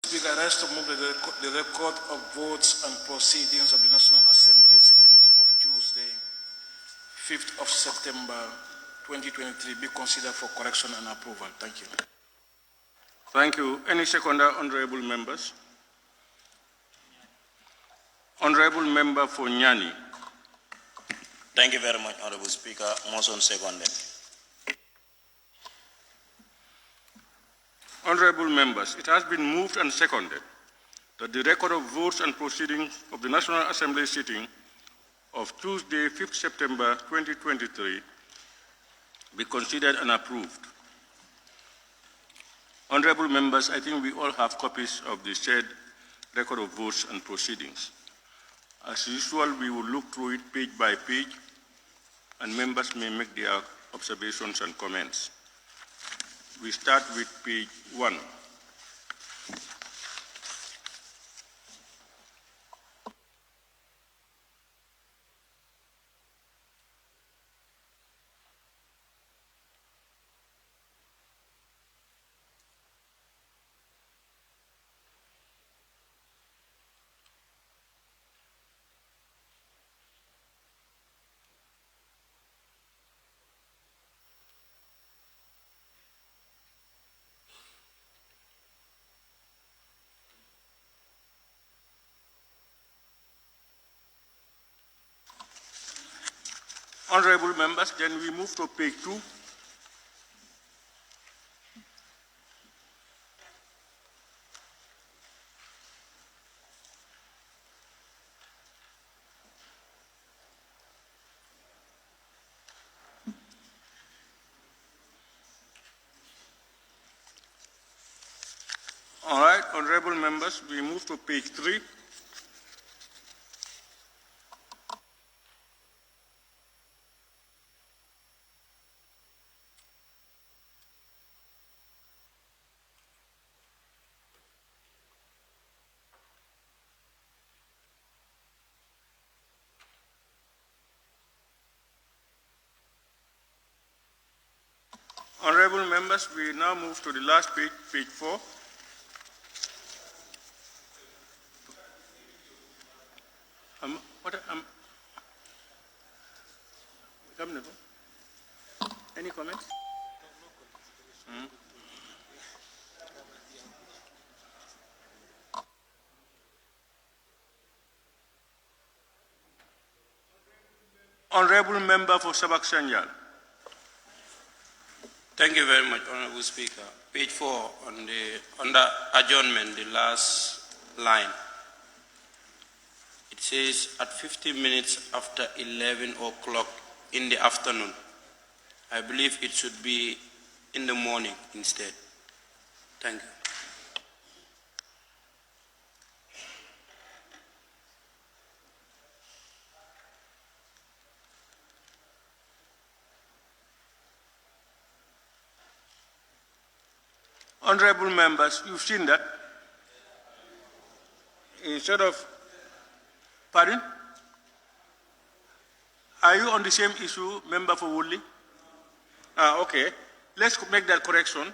Speaker, I rise to move the record of votes and proceedings of the National Assembly sittings of Tuesday, 5th of September 2023 be considered for correction and approval. Thank you. Thank you. Any seconder, honorable members? Honorable member for Nyani. Thank you very much, Honorable Speaker. Motion seconded. Honorable members, it has been moved and seconded that the record of votes and proceedings of the National Assembly sitting of Tuesday, 5th September 2023 be considered and approved. Honorable members, I think we all have copies of the said record of votes and proceedings. As usual, we will look through it page by page, and members may make their observations and comments. We start with page 1. Honorable members, then we move to page 2. All right, honorable members, we move to page 3. Honorable members, we now move to the last page, page 4. Any comments? Honorable member for Sabak Sanyal. Thank you very much, Honorable Speaker. Page 4 under adjournment, the last line. It says at 50 minutes after 11 o'clock in the afternoon. I believe it should be in the morning instead. Thank you. Honorable members, you've seen that. Instead of, pardon? Are you on the same issue, member for Woodley? Okay. Let's make that correction.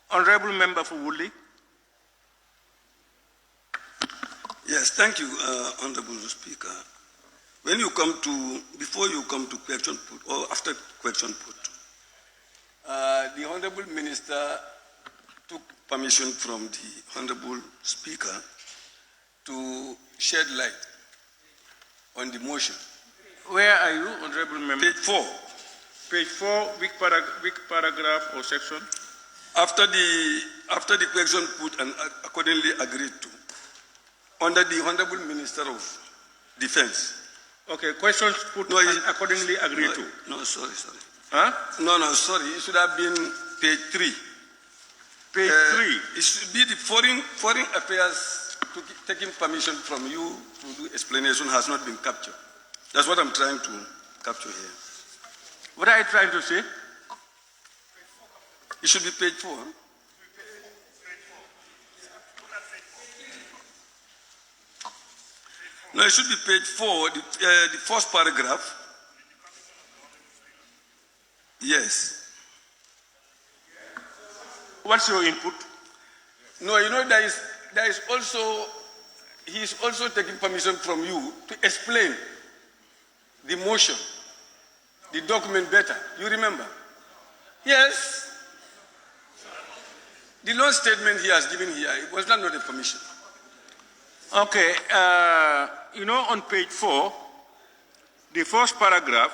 Honorable member for Woodley. Yes, thank you, Honorable Speaker. When you come to, before you come to question put, or after question put, the Honorable Minister took permission from the Honorable Speaker to shed light on the motion. Where are you, Honorable Member? Page 4. Page 4, which paragraph or section? After the question put and accordingly agreed to, under the Honorable Minister of Defense. Okay, questions put and accordingly agreed to. No, sorry. Huh? No, sorry. It should have been page 3. Page 3. It should be the foreign affairs taking permission from you to do explanation has not been captured. That's what I'm trying to capture here. What are you trying to say? It should be page 4. Huh? No, it should be page 4, the first paragraph. Yes. What's your input? No, you know, there is also, he is also taking permission from you to explain the motion, the document better. You remember? Yes. The law statement he has given here, it was not a permission. Okay, you know, on page 4, the first paragraph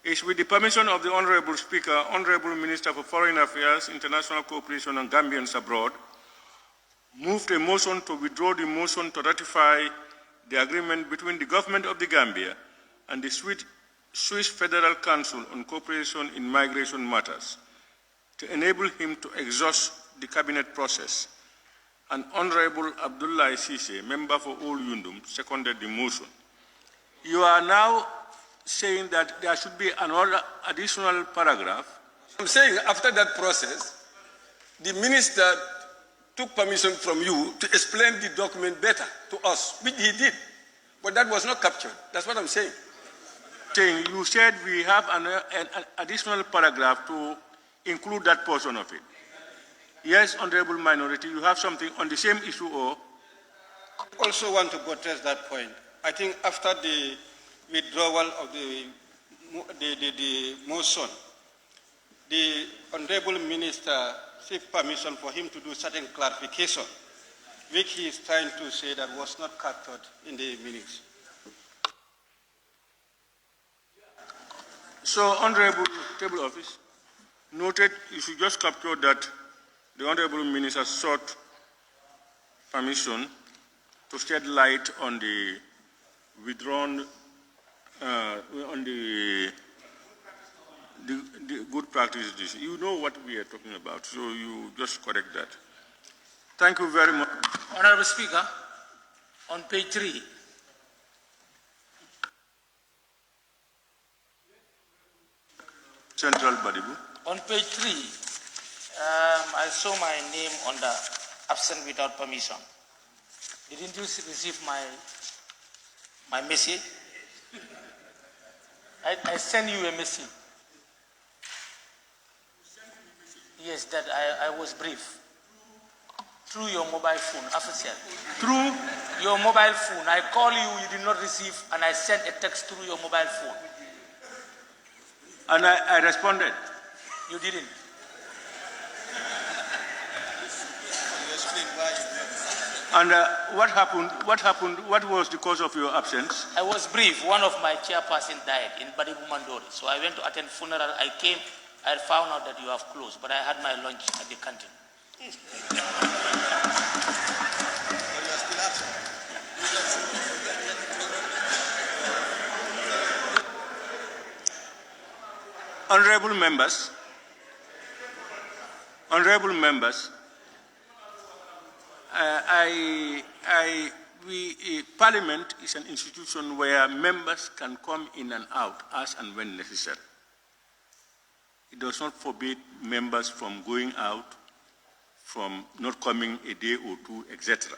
is with the permission of the Honorable Speaker, Honorable Minister for Foreign Affairs, International Cooperation and Gambians Abroad, moved a motion to withdraw the motion to ratify the agreement between the Government of the Gambia and the Swiss Federal Council on Cooperation in Migration Matters to enable him to exhaust the cabinet process. And Honorable Abdullah Sise, member for All Yundum, seconded the motion. You are now saying that there should be another additional paragraph. I'm saying after that process, the minister took permission from you to explain the document better to us, which he did, but that was not captured. That's what I'm saying. You said we have an additional paragraph to include that portion of it. Yes, Honorable Minority, you have something on the same issue or? I also want to buttress that point. I think after the withdrawal of the motion, the Honorable Minister seek permission for him to do certain clarification, which he is trying to say that was not captured in the minutes. So, Honorable Table Office, noted you should just capture that the Honorable Minister sought permission to shed light on the withdrawn, on the good practices. You know what we are talking about, so you just correct that. Thank you very much. Honorable Speaker, on page 3, Central Badibu. on page 3, I saw my name on the absent without permission. Didn't you receive my message? I sent you a message. Yes, that I was brief. Through your mobile phone, official. Through your mobile phone. I call you, you did not receive, and I sent a text through your mobile phone. And I responded. You didn't. And what happened? What was the cause of your absence? I was brief. One of my chairperson died in Badibu Mandori. So I went to attend funeral. I came. I found out that you have closed, but I had my lunch at the canteen. Honorable members, Parliament is an institution where members can come in and out as and when necessary. It does not forbid members from going out, from not coming a day or two, etc.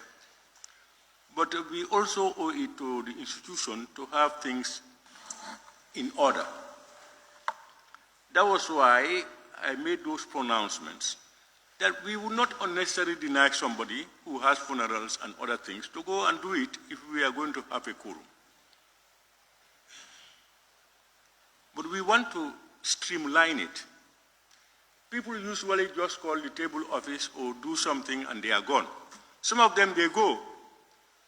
But we also owe it to the institution to have things in order. That was why I made those pronouncements, that we would not unnecessarily deny somebody who has funerals and other things to go and do it if we are going to have a quorum. But we want to streamline it. People usually just call the table office or do something and they are gone. Some of them, they go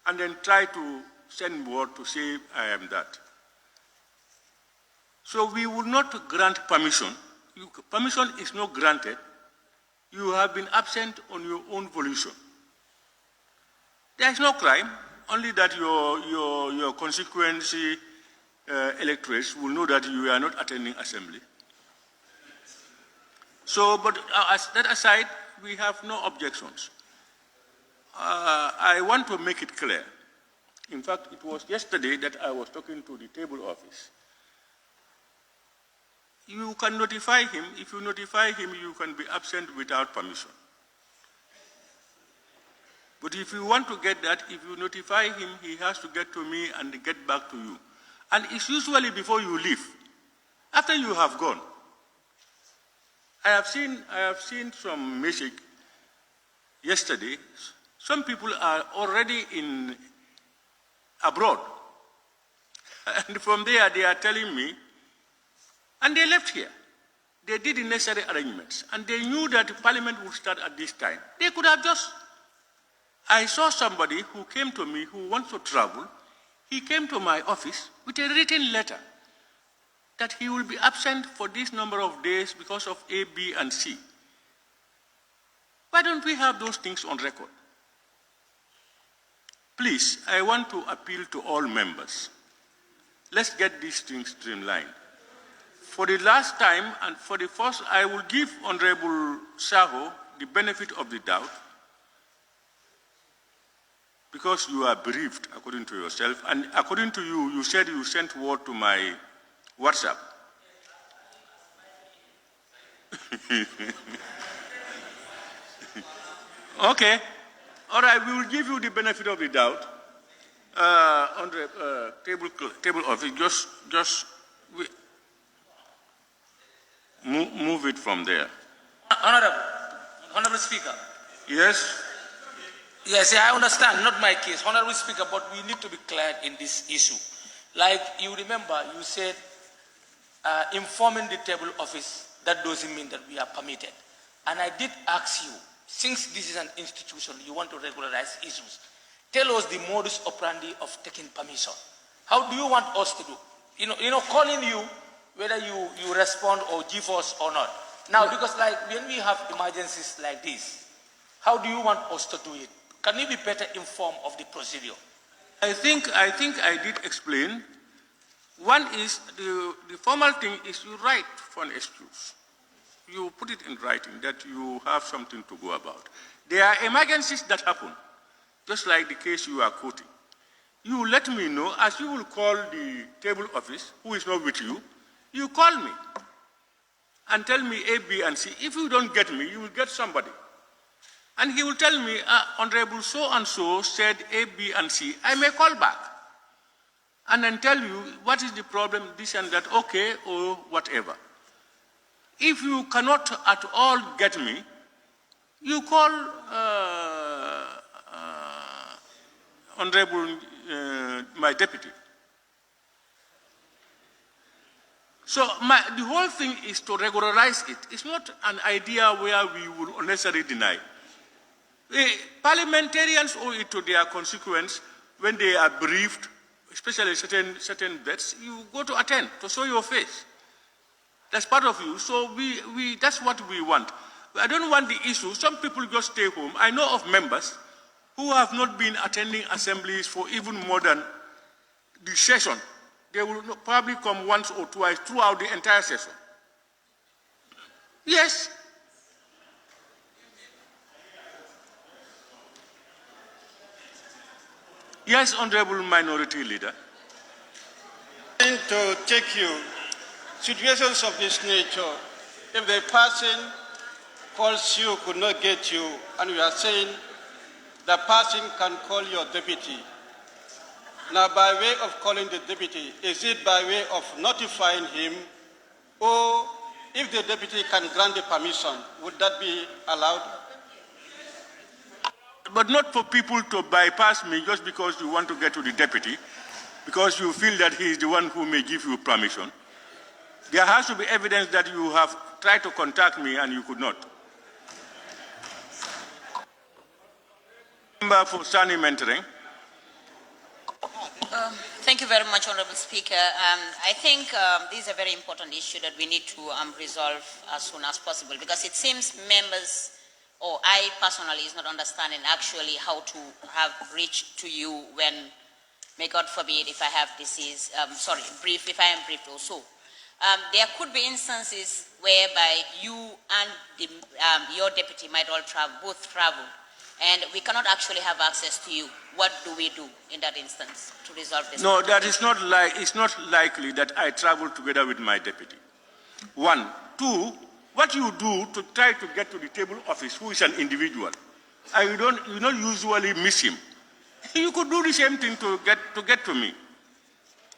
and then try to send word to say, I am that. So we will not grant permission. Permission is not granted. You have been absent on your own volition. There is no crime, only that your consequency electorates will know that you are not attending assembly. So, but as that aside, we have no objections. I want to make it clear. In fact, it was yesterday that I was talking to the table office. You can notify him. If you notify him, you can be absent without permission. But if you want to get that, if you notify him, he has to get to me and get back to you. And it's usually before you leave. After you have gone, I have seen some message yesterday. Some people are already abroad. And from there, they are telling me, and they left here. They did the necessary arrangements, and they knew that Parliament would start at this time. They could have just... I saw somebody who came to me who wants to travel. He came to my office with a written letter that he will be absent for this number of days because of A, B, and C. Why don't we have those things on record? Please, I want to appeal to all members. Let's get these things streamlined. For the last time and for the first, I will give Honorable Saho the benefit of the doubt because you are bereaved, according to yourself, and according to you, you said you sent word to my WhatsApp. Okay. All right, we will give you the benefit of the doubt. On the table of it, just move it from there. Honorable Speaker. Yes? Yes, I understand, not my case, Honorable Speaker, but we need to be clear in this issue. Like you remember, you said informing the table office, that doesn't mean that we are permitted. And I did ask you, since this is an institution, you want to regularize issues, tell us the modus operandi of taking permission. How do you want us to do? Calling you, whether you respond or give us or not. Now, because like when we have emergencies like this, how do you want us to do it? Can you be better informed of the procedure? I think I did explain. One is the formal thing is you write for an excuse. You put it in writing that you have something to go about. There are emergencies that happen, just like the case you are quoting. You let me know, as you will call the table office, who is not with you, you call me and tell me A, B, and C. If you don't get me, you will get somebody. And he will tell me, Honorable so-and-so said A, B, and C. I may call back and then tell you what is the problem, this and that, okay, or whatever. If you cannot at all get me, you call Honorable, my deputy. So the whole thing is to regularize it. It's not an idea where we will unnecessarily deny. Parliamentarians owe it to their constituents when they are briefed, especially certain bets, you go to attend, to show your face. That's part of you. So that's what we want. I don't want the issue. Some people just stay home. I know of members who have not been attending assemblies for even more than the session. They will probably come once or twice throughout the entire session. Yes. Yes, Honorable Minority Leader. To take you, situations of this nature, if the person calls you, could not get you, and we are saying the person can call your deputy. Now, by way of calling the deputy, is it by way of notifying him, or if the deputy can grant the permission, would that be allowed? But not for people to bypass me just because you want to get to the deputy, because you feel that he is the one who may give you permission. There has to be evidence that you have tried to contact me and you could not. Member for Sani Mentoring. Thank you very much, Honorable Speaker. I think this is a very important issue that we need to resolve as soon as possible, because it seems members, or I personally, is not understanding actually how to have reached to you when, may God forbid, if I have disease, if I am briefed also. There could be instances whereby you and your deputy might all both travel, and we cannot actually have access to you. What do we do in that instance to resolve this? No, that is not it's not likely that I travel together with my deputy. One. Two, what you do to try to get to the table office, who is an individual, and you don't usually miss him. You could do the same thing to get to me.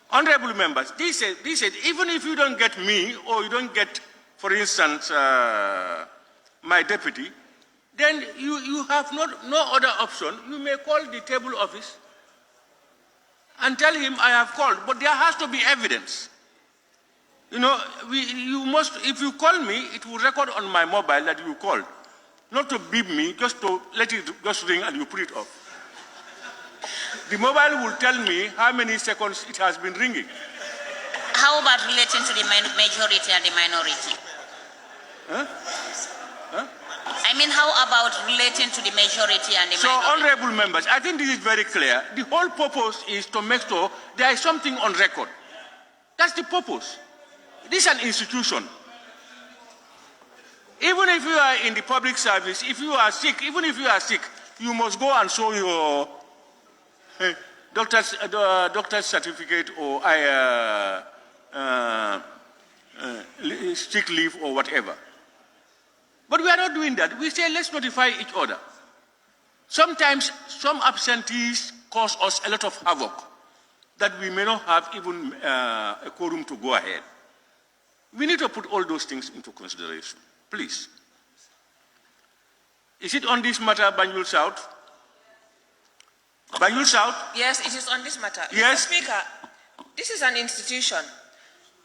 Honorable members, they said, even if you don't get me or you don't get, for instance, my deputy, then you have no other option. You may call the table office and tell him I have called, but there has to be evidence. You know, you must, if you call me, it will record on my mobile that you called. Not to beep me, just to let it just ring and you put it off. The mobile will tell me how many seconds it has been ringing. How about relating to the majority and the minority? I mean, how about relating to the majority and the minority? So, honorable members, I think this is very clear. The whole purpose is to make sure there is something on record. That's the purpose. This is an institution. Even if you are in the public service, if you are sick, even if you are sick, you must go and show your doctor's certificate or sick leave or whatever. But we are not doing that. We say let's notify each other. Sometimes some absentees cause us a lot of havoc that we may not have even a quorum to go ahead. We need to put all those things into consideration, please. Is it on this matter, Banjul South? Banjul South? Yes, it is on this matter. Yes. Mr. Speaker, this is an institution,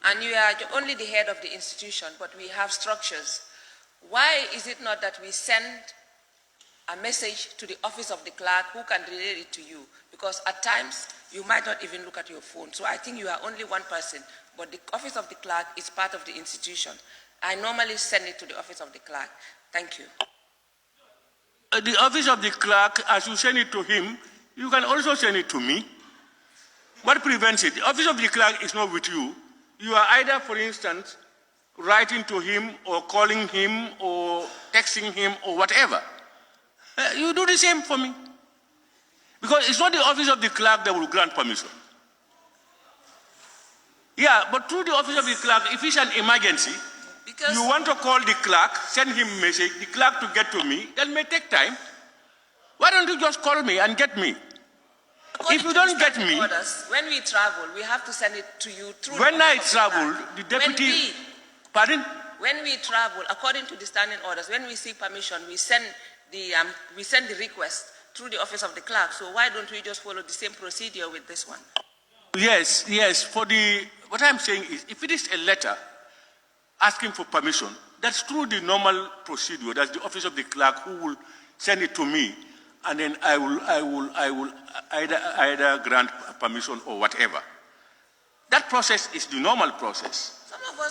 and you are only the head of the institution, but we have structures. Why is it not that we send a message to the office of the clerk who can relay it to you? Because at times, you might not even look at your phone. So I think you are only one person, but the office of the clerk is part of the institution. I normally send it to the office of the clerk. Thank you. The office of the clerk, as you send it to him, you can also send it to me. What prevents it? The office of the clerk is not with you. You are either, for instance, writing to him or calling him or texting him or whatever. You do the same for me. Because it's not the office of the clerk that will grant permission. Yeah, but through the office of the clerk, if it's an emergency, because you want to call the clerk, send him a message, the clerk to get to me, that may take time. Why don't you just call me and get me? If you don't get me... Orders, when we travel, we have to send it to you through when I travel, the deputy... Pardon? When we travel, according to the standing orders, when we seek permission, we send the request through the office of the clerk. So why don't we just follow the same procedure with this one? Yes. What I'm saying is, if it is a letter asking for permission, that's through the normal procedure. That's the office of the clerk who will send it to me, and then I will either grant permission or whatever. That process is the normal process.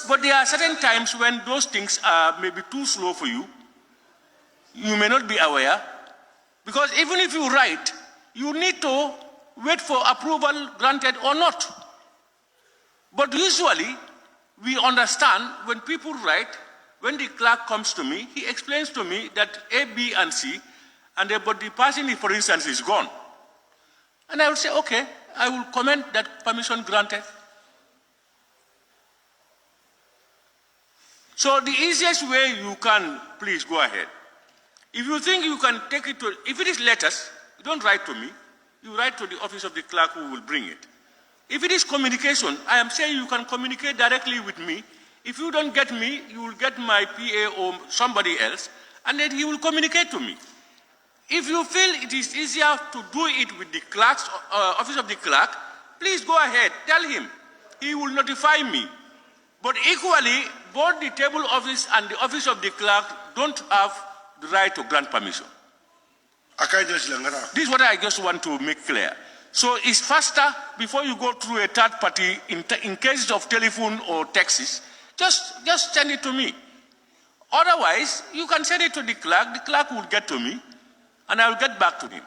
But there are certain times when those things are maybe too slow for you. You may not be aware, because even if you write, you need to wait for approval granted or not. But usually, we understand when people write, when the clerk comes to me, he explains to me that A, B, and C, but the person, for instance, is gone. And I will say, okay, I will comment that permission granted. So the easiest way you can, please go ahead. If you think you can take it to, if it is letters, you don't write to me, you write to the office of the clerk who will bring it. If it is communication, I am saying you can communicate directly with me. If you don't get me, you will get my PA or somebody else, and then he will communicate to me. If you feel it is easier to do it with the clerk's office of the clerk, please go ahead, tell him. He will notify me. But equally, both the table office and the office of the clerk don't have the right to grant permission. This is what I just want to make clear. So it's faster before you go through a third party in cases of telephone or texts. Just send it to me. Otherwise, you can send it to the clerk will get to me, and I will get back to him.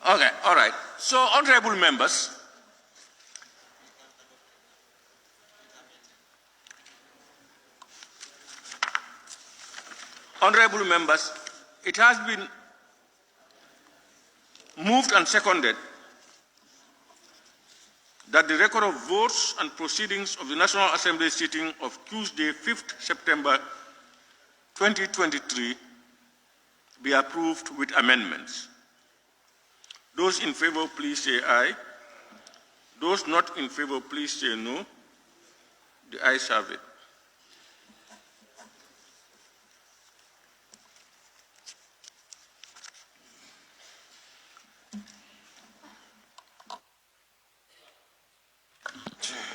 Okay, all right. So, honorable members, it has been moved and seconded that the record of votes and proceedings of the National Assembly sitting of Tuesday, 5th September 2023 be approved with amendments. Those in favor, please say aye. Those not in favor, please say no. The ayes have it.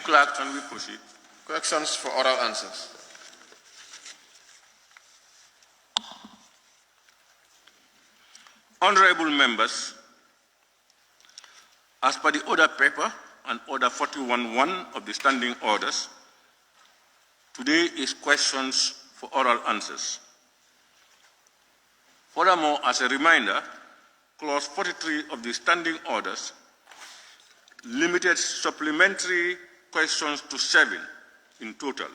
Clerk, can we proceed? Questions for oral answers. Honorable members, as per the order paper and order 41.1 of the standing orders, today is questions for oral answers. Furthermore, as a reminder, clause 43 of the standing orders limited supplementary questions to 7 in total.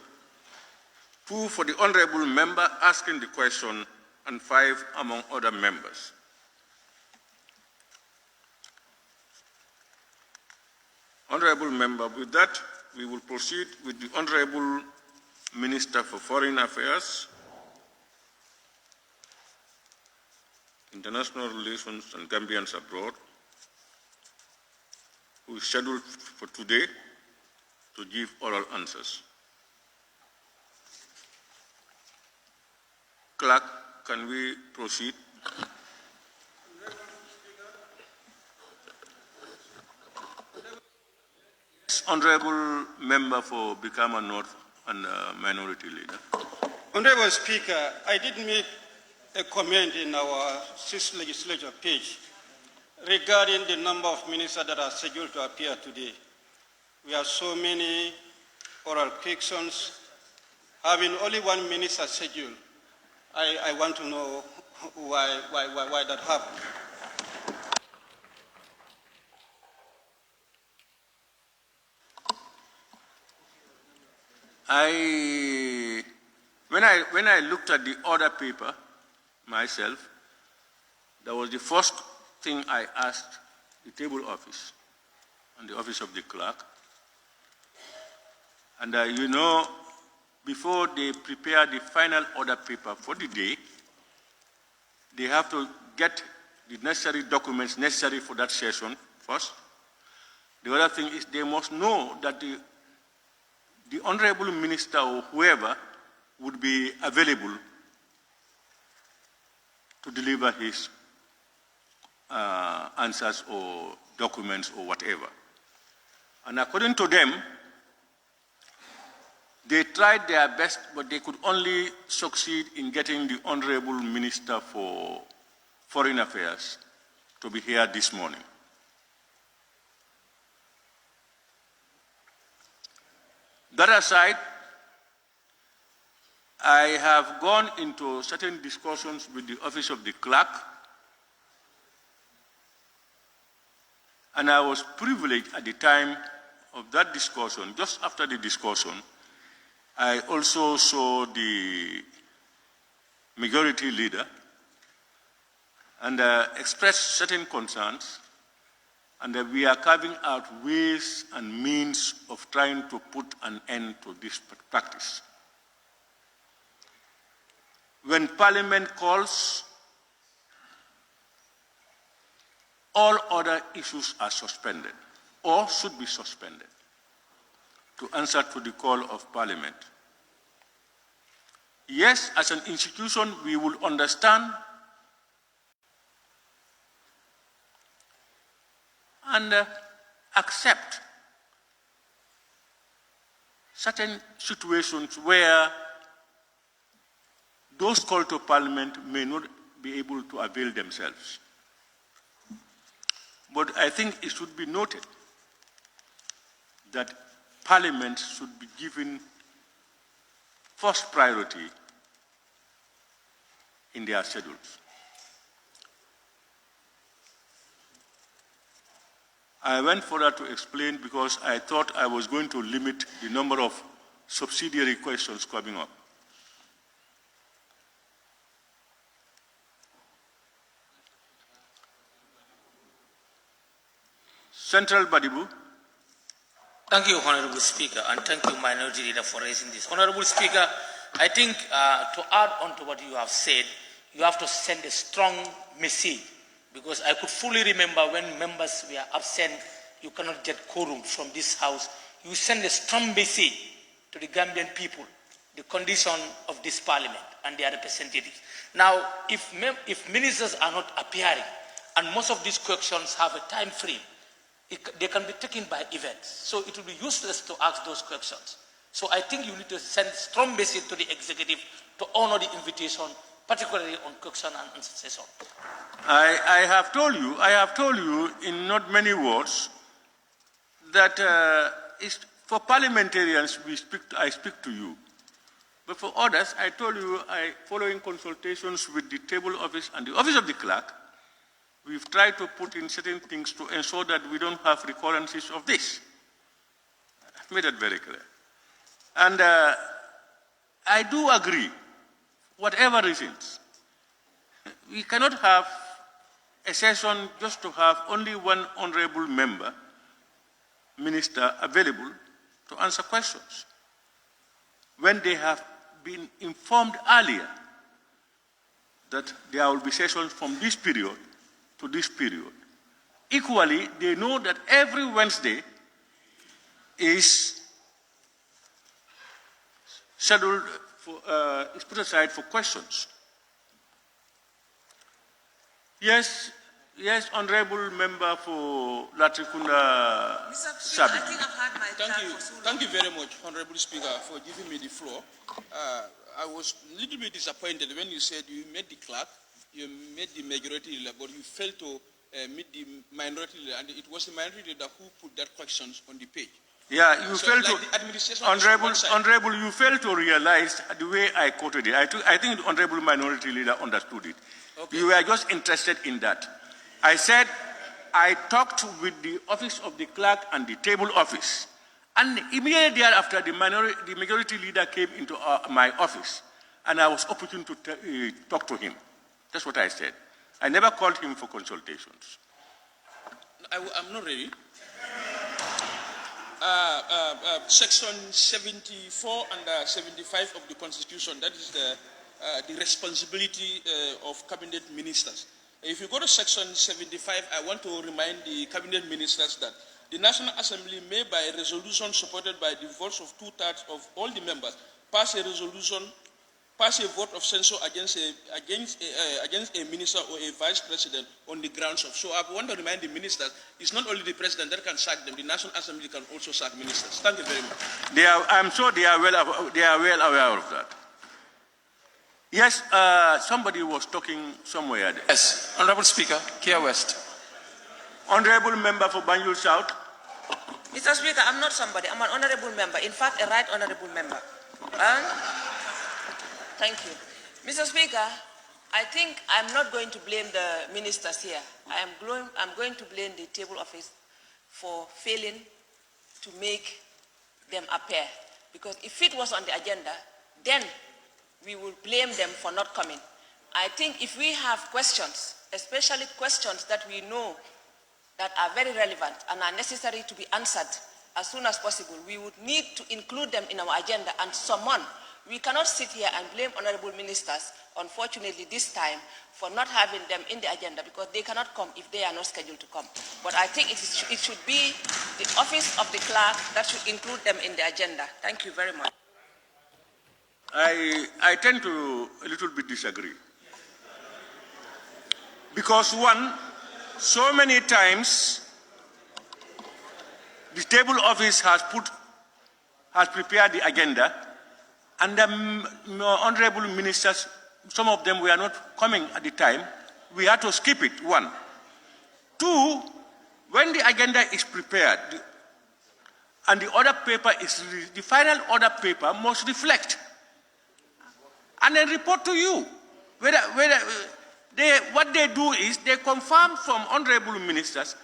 2 for the honorable member asking the question and 5 among other members. Honorable member, with that, we will proceed with the Honorable Minister for Foreign Affairs, International Relations and Gambians Abroad, who is scheduled for today to give oral answers. Clerk, can we proceed? Honorable Member for Bikama North and Minority Leader. Honorable Speaker, I did make a comment in our 6th legislature page regarding the number of ministers that are scheduled to appear today. We have so many oral questions. Having only one minister scheduled, I want to know why that happened. When I looked at the order paper myself, that was the first thing I asked the table office and the office of the clerk. And you know, before they prepare the final order paper for the day, they have to get the necessary documents necessary for that session first. The other thing is they must know that the honorable minister or whoever would be available to deliver his answers or documents or whatever. And according to them, they tried their best, but they could only succeed in getting the Honorable Minister for Foreign Affairs to be here this morning. That aside, I have gone into certain discussions with the office of the clerk, and I was privileged at the time of that discussion. Just after the discussion, I also saw the majority leader and expressed certain concerns, and we are carving out ways and means of trying to put an end to this practice. When Parliament calls, all other issues are suspended or should be suspended to answer to the call of Parliament. Yes, as an institution, we will understand and accept certain situations where those called to Parliament may not be able to avail themselves. But I think it should be noted that Parliament should be given first priority in their schedules. I went further to explain because I thought I was going to limit the number of subsidiary questions coming up. Central Badibu. Thank you, Honorable Speaker, and thank you, Minority Leader, for raising this. Honorable Speaker, I think to add on to what you have said, you have to send a strong message, because I could fully remember when members were absent you cannot get quorum from this house, you send a strong message to the Gambian people, the condition of this parliament and their representatives. Now, if ministers are not appearing, and most of these questions have a time frame, they can be taken by events. So it will be useless to ask those questions. So I think you need to send a strong message to the executive to honor the invitation, particularly on question and answer session. I have told you in not many words that for parliamentarians I speak to you. But for others, I told you, following consultations with the table office and the office of the clerk, we've tried to put in certain things to ensure that we don't have recurrences of this. I've made that very clear. And I do agree, whatever reasons, we cannot have a session just to have only one honorable member, minister, available to answer questions, when they have been informed earlier that there will be sessions from this period to this period. Equally, they know that every Wednesday is scheduled for, is put aside for questions. Yes, honorable member for Latrikunda Sabi. I think I've had my Thank you. for so long. Thank you very much, Honorable Speaker, for giving me the floor. I was a little bit disappointed when you said you met the clerk, you met the majority leader, but you failed to meet the minority leader, and it was the minority leader who put that questions on the page. Yeah, you So, failed like to, the administration Honorable, you failed to realize the way I quoted it. I think the Honorable Minority Leader understood it. Okay. You were just interested in that. I said, I talked with the office of the clerk and the table office. And immediately thereafter, the majority leader came into my office, and I was opportune to talk to him. That's what I said. I never called him for consultations. I'm not ready. Section 74 and 75 of the Constitution, that is the responsibility of cabinet ministers. If you go to section 75, I want to remind the cabinet ministers that the National Assembly may, by a resolution supported by the votes of 2/3 of all the members, pass a vote of censure against a minister or a vice president on the grounds of. So I want to remind the ministers, it's not only the president that can sack them, the National Assembly can also sack ministers. Thank you very much. I'm sure they are well aware of that. Yes, somebody was talking somewhere there. Yes, Honorable Speaker, Kia West. Honorable member for Banjul South. Mr. Speaker, I'm not somebody. I'm an honorable member. In fact, a right honorable member. Thank you. Mr. Speaker, I think I'm not going to blame the ministers here. I'm going to blame the table office for failing to make them appear. Because if it was on the agenda, then we will blame them for not coming. I think if we have questions, especially questions that we know that are very relevant and are necessary to be answered as soon as possible, we would need to include them in our agenda and summon. We cannot sit here and blame honorable ministers, unfortunately this time, for not having them in the agenda because they cannot come if they are not scheduled to come. But I think it should be the office of the clerk that should include them in the agenda. Thank you very much. I tend to a little bit disagree. Because one, so many times the table office has prepared the agenda, and the honorable ministers, some of them were not coming at the time. We had to skip it, one. Two, when the agenda is prepared and the order paper is released, the final order paper must reflect and then report to you. What they do is they confirm from honorable ministers,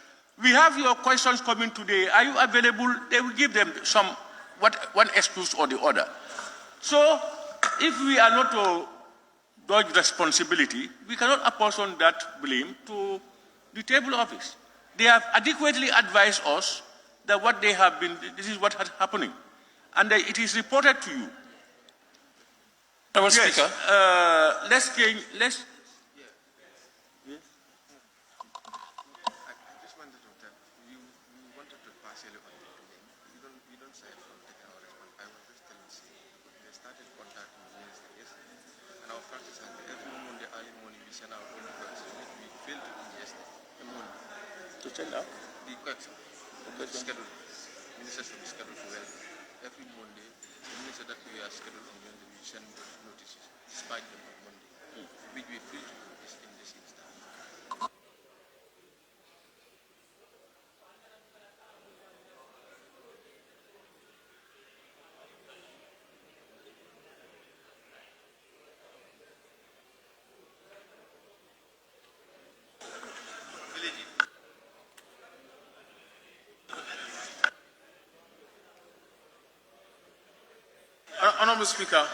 we have your questions coming today, are you available? They will give them one excuse or the other. So if we are not to dodge responsibility, we cannot apportion that blame to the table office. They have adequately advised us that what they have been, this is what is happening. And it is reported to you. Honorable Yes, Speaker. let's change. I just wanted to tell you wanted started contacting Wednesday yesterday. And our practice has been every Monday early morning we send out all the corrections which we failed to do yesterday. Every morning. To send out? The correction. The schedule. Minister should be scheduled for Wednesday. Every Monday, the minister that we are scheduled on Wednesday, we send those notices, despite them on Monday, which we failed to do this in this instance. Honorable Speaker,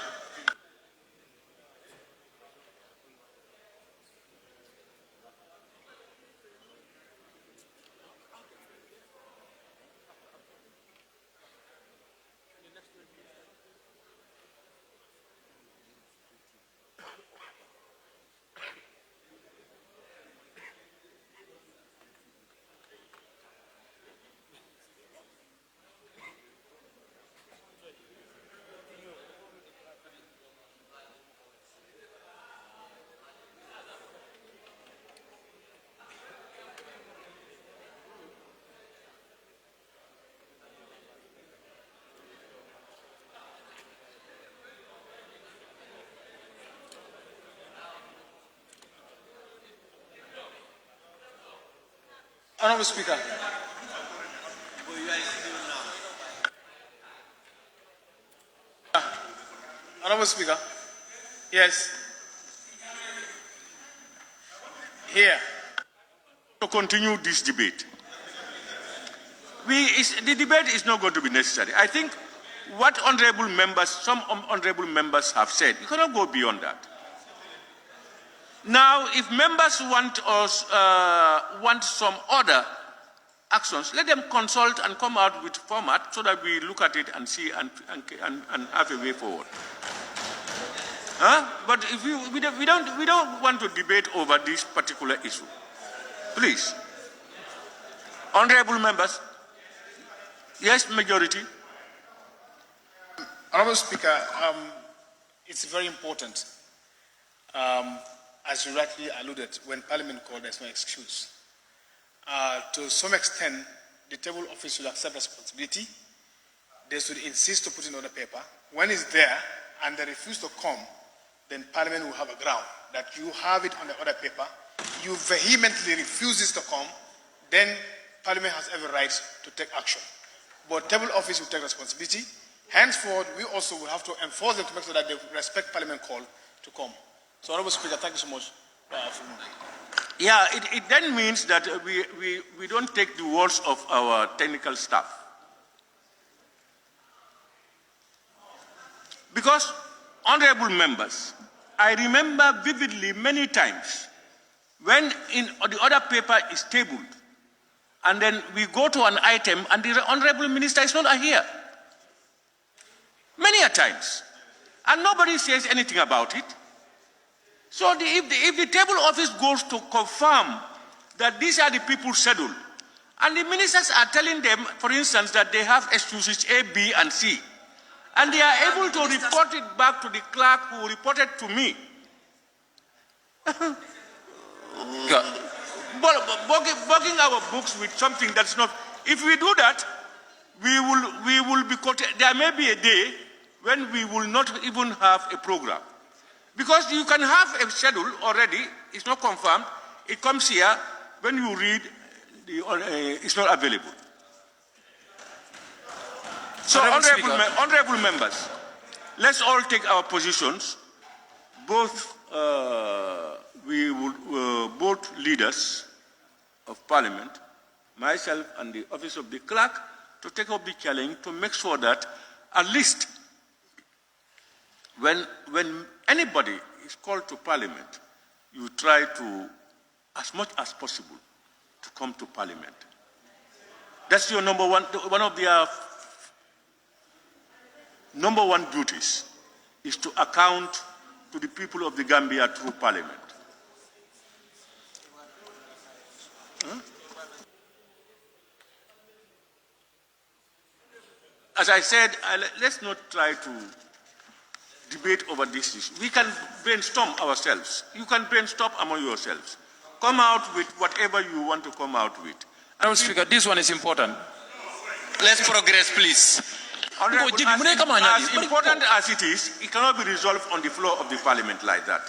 Honorable Speaker. Honorable Speaker. Yes. Here. To continue this debate. The debate is not going to be necessary. I think what honorable members, some honorable members have said, you cannot go beyond that. Now, if members want some other actions, let them consult and come out with format so that we look at it and see and have a way forward. Huh? But if we don't want to debate over this particular issue. Please. Honorable members. Yes, majority. Honorable Speaker, it's very important. As you rightly alluded, when Parliament called, there's no excuse. To some extent, the table office will accept responsibility. They should insist to put in other paper. When it's there and they refuse to come, then Parliament will have a ground that you have it on the other paper. You vehemently refuse this to come, then Parliament has every right to take action. But table office will take responsibility. Henceforth, we also will have to enforce them to make sure that they respect Parliament call to come. So, Honorable Speaker, thank you so much. Yeah, it then means that we don't take the words of our technical staff. Because, honorable members, I remember vividly many times when the other paper is tabled, and then we go to an item and the honorable minister is not here. Many a times. And nobody says anything about it. So if the table office goes to confirm that these are the people's schedule, and the ministers are telling them, for instance, that they have excuses A, B, and C, and they are able to report it back to the clerk who reported to me. Bugging our books with something that's not. If we do that, we will be caught. There may be a day when we will not even have a program. Because you can have a schedule already, it's not confirmed, it comes here, when you read, it's not available. So, honorable members, let's all take our positions, both both leaders of Parliament, myself and the Office of the Clerk, to take up the challenge to make sure that at least when anybody is called to Parliament, you try to, as much as possible, to come to Parliament. That's your number one, one of their number one duties, is to account to the people of the Gambia through Parliament. Huh? As I said, let's not try to debate over this issue. We can brainstorm ourselves. You can brainstorm among yourselves. Come out with whatever you want to come out with. Madam Speaker, this one is important. Let's progress, please. Honorable, as important as it is, it cannot be resolved on the floor of the parliament like that.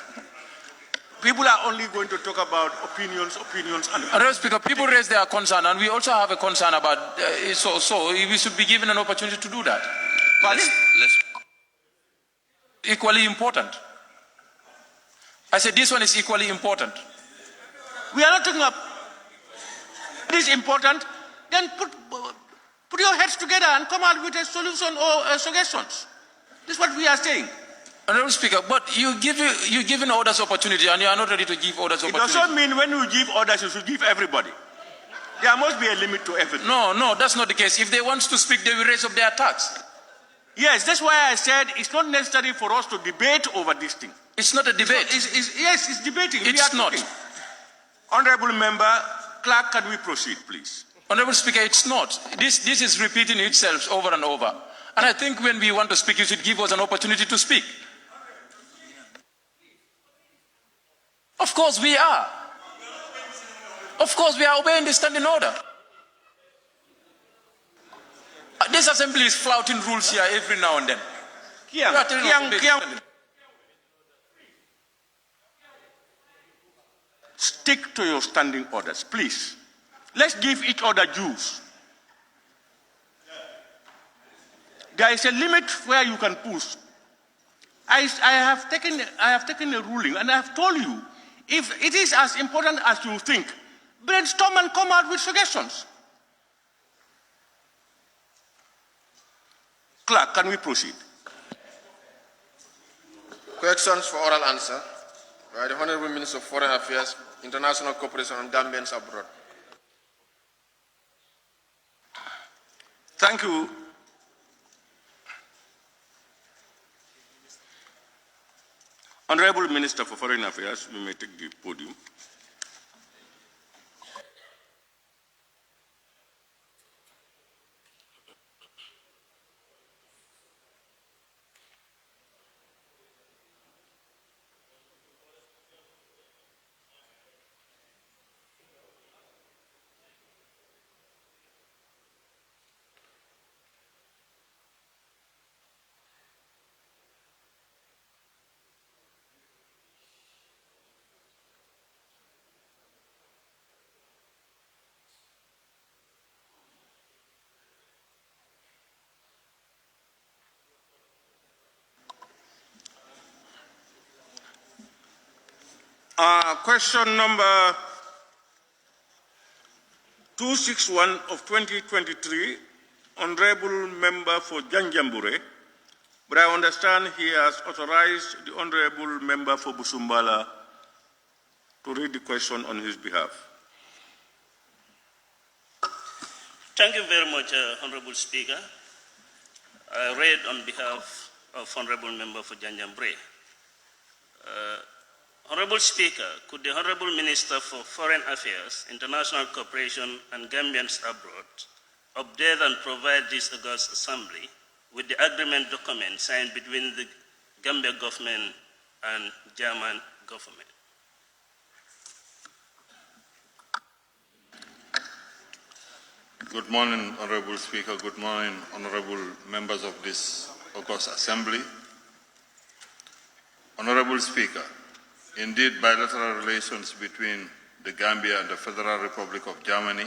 People are only going to talk about opinions, and... Madam Speaker, people raise their concern, and we also have a concern about, so we should be given an opportunity to do that. Let's Equally important. I said this one is equally important. We are not talking about this important, then put your heads together and come out with a solution or suggestions. This is what we are saying. Honorable Speaker, but you're giving orders opportunity and you are not ready to give orders opportunity. It doesn't mean when you give orders, you should give everybody. There must be a limit to everything. No, that's not the case. If they want to speak, they will raise up their tax. Yes, that's why I said it's not necessary for us to debate over this thing. It's not a debate. Yes, it's debating. It's not. Honorable Member, Clerk, can we proceed, please? Honorable Speaker, it's not. This is repeating itself over and over. And I think when we want to speak, you should give us an opportunity to speak. Of course we are. Of course we are obeying the standing order. This assembly is flouting rules here every now and then. Stick to your standing orders, please. Let's give each other dues. There is a limit where you can push. I have taken a ruling and I have told you, if it is as important as you think, brainstorm and come out with suggestions. Clerk, can we proceed? Questions for oral answer by the Honorable Minister of Foreign Affairs, International Cooperation and Gambians Abroad. Thank you. Honorable Minister for Foreign Affairs, you may take the podium. Question number 261 of 2023, Honorable Member for Janjambure, but I understand he has authorized the Honorable Member for Busumbala to read the question on his behalf. Thank you very much, Honorable Speaker. I read on behalf of Honorable Member for Janjambure. Honorable Speaker, could the Honorable Minister for Foreign Affairs, International Cooperation and Gambians Abroad update and provide this August Assembly with the agreement document signed between the Gambia government and German government? Good morning, Honorable Speaker. Good morning, honorable members of this August Assembly. Honorable Speaker, indeed, bilateral relations between the Gambia and the Federal Republic of Germany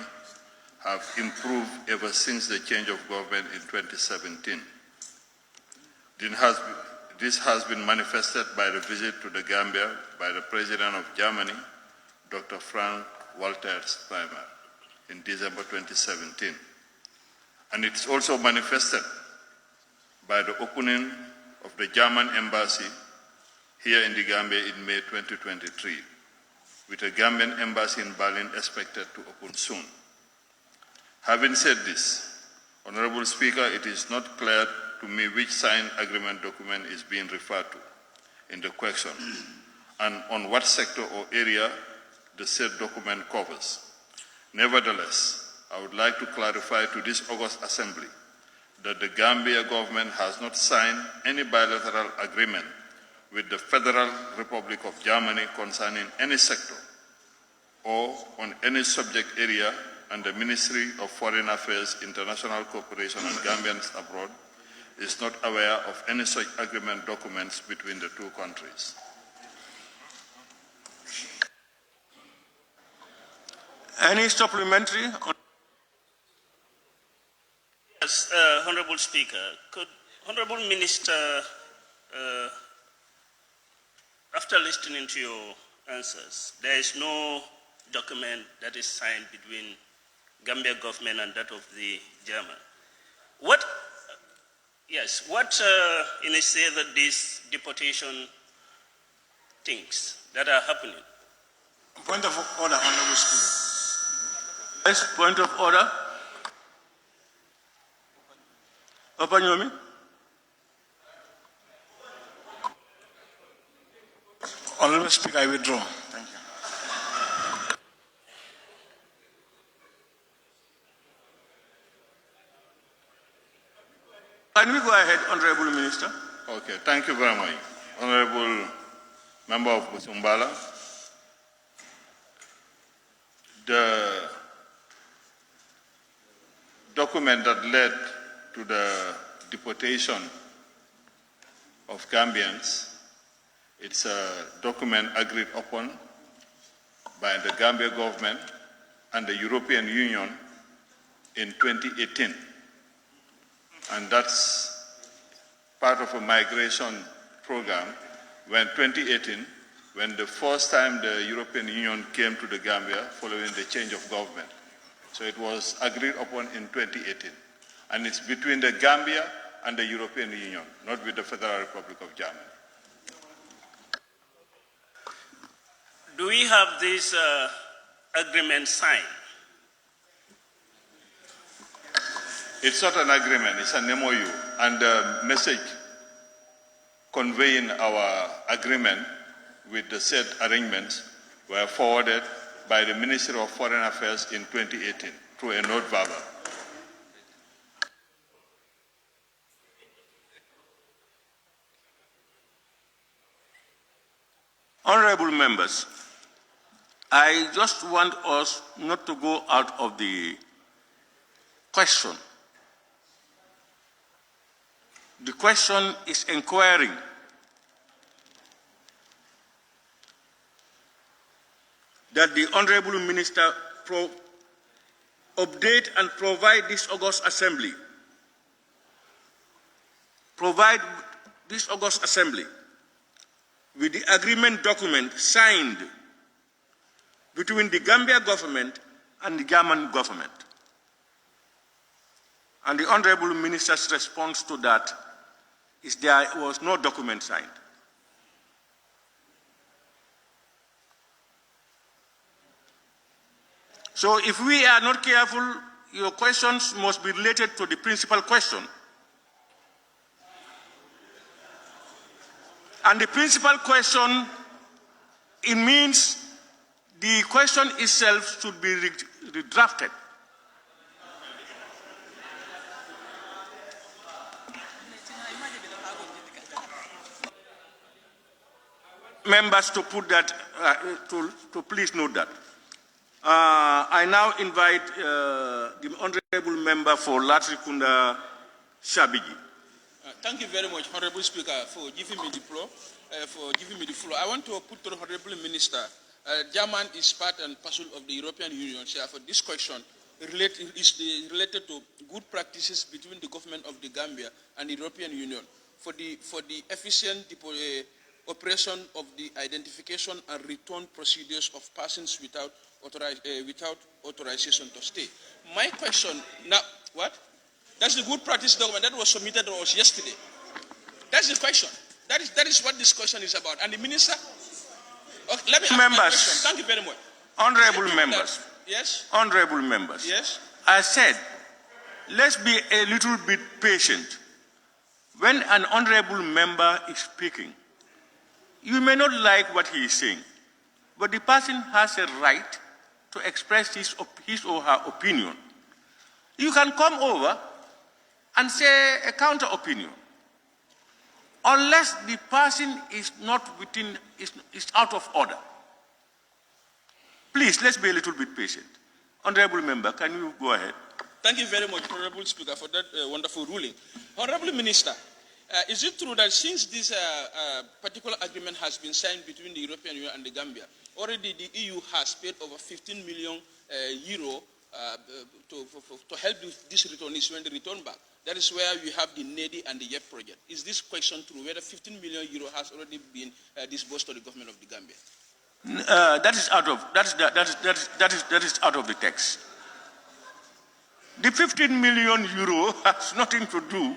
have improved ever since the change of government in 2017. This has been manifested by the visit to the Gambia by the President of Germany, Dr. Frank-Walter Steinmeier, in December 2017. And it's also manifested by the opening of the German embassy here in the Gambia in May 2023, with a Gambian embassy in Berlin expected to open soon. Having said this, Honorable Speaker, it is not clear to me which signed agreement document is being referred to in the question, and on what sector or area the said document covers. Nevertheless, I would like to clarify to this August Assembly that the Gambia government has not signed any bilateral agreement with the Federal Republic of Germany concerning any sector or on any subject area, and the Ministry of Foreign Affairs, International Cooperation and Gambians abroad is not aware of any such agreement documents between the two countries. Any supplementary? Yes, Honorable Speaker, could Honorable Minister, after listening to your answers, there is no document that is signed between Gambia government and that of the German. What initiated these deportation things that are happening? Point of order, Honorable Speaker. Yes, point of order. Opanyomi. Honorable Speaker, I withdraw. Thank you. Can we go ahead, Honorable Minister? Okay, thank you very much. Honorable Member of Busumbala, the document that led to the deportation of Gambians, it's a document agreed upon by the Gambia government and the European Union in 2018. And that's part of a migration program when 2018, when the first time the European Union came to the Gambia following the change of government. So it was agreed upon in 2018. And it's between the Gambia and the European Union, not with the Federal Republic of Germany. Do we have this agreement signed? It's not an agreement, it's an MOU. And the message conveying our agreement with the said arrangements were forwarded by the Ministry of Foreign Affairs in 2018 through a note verbal. Honorable members, I just want us not to go out of the question. The question is inquiring that the Honorable Minister update and provide this August Assembly. Provide this August Assembly with the agreement document signed between the Gambia government and the German government. And the Honorable Minister's response to that is there was no document signed. So if we are not careful, your questions must be related to the principal question. And the principal question, it means the question itself should be redrafted. Members to put that, to please note that. I now invite the Honorable Member for Latrikunda Shabigi. Thank you very much, Honorable Speaker, for giving me the floor. I want to put to the Honorable Minister, German is part and parcel of the European Union. So for this question, is related to good practices between the government of the Gambia and the European Union for the efficient operation of the identification and return procedures of persons without authorization to stay. My question now, what? That's the good practice document that was submitted to us yesterday. That's the question. That is what this question is about. And the minister, okay, let me ask my question. Thank you very much. Honorable members. Yes. Honorable members. Yes. I said, let's be a little bit patient. When an honorable member is speaking, you may not like what he is saying, but the person has a right to express his or her opinion. You can come over and say a counter opinion, unless the person is not within, is out of order. Please, let's be a little bit patient. Honorable member, can you go ahead? Thank you very much, Honorable Speaker, for that wonderful ruling. Honorable Minister, is it true that since this particular agreement has been signed between the European Union and the Gambia, already the EU has paid over 15 million euro to help these returnees when they return back? That is where we have the NEDI and the YEP project. Is this question true, whether 15 million euro has already been disbursed to the government of the Gambia? That is out of the text. The 15 million euro has nothing to do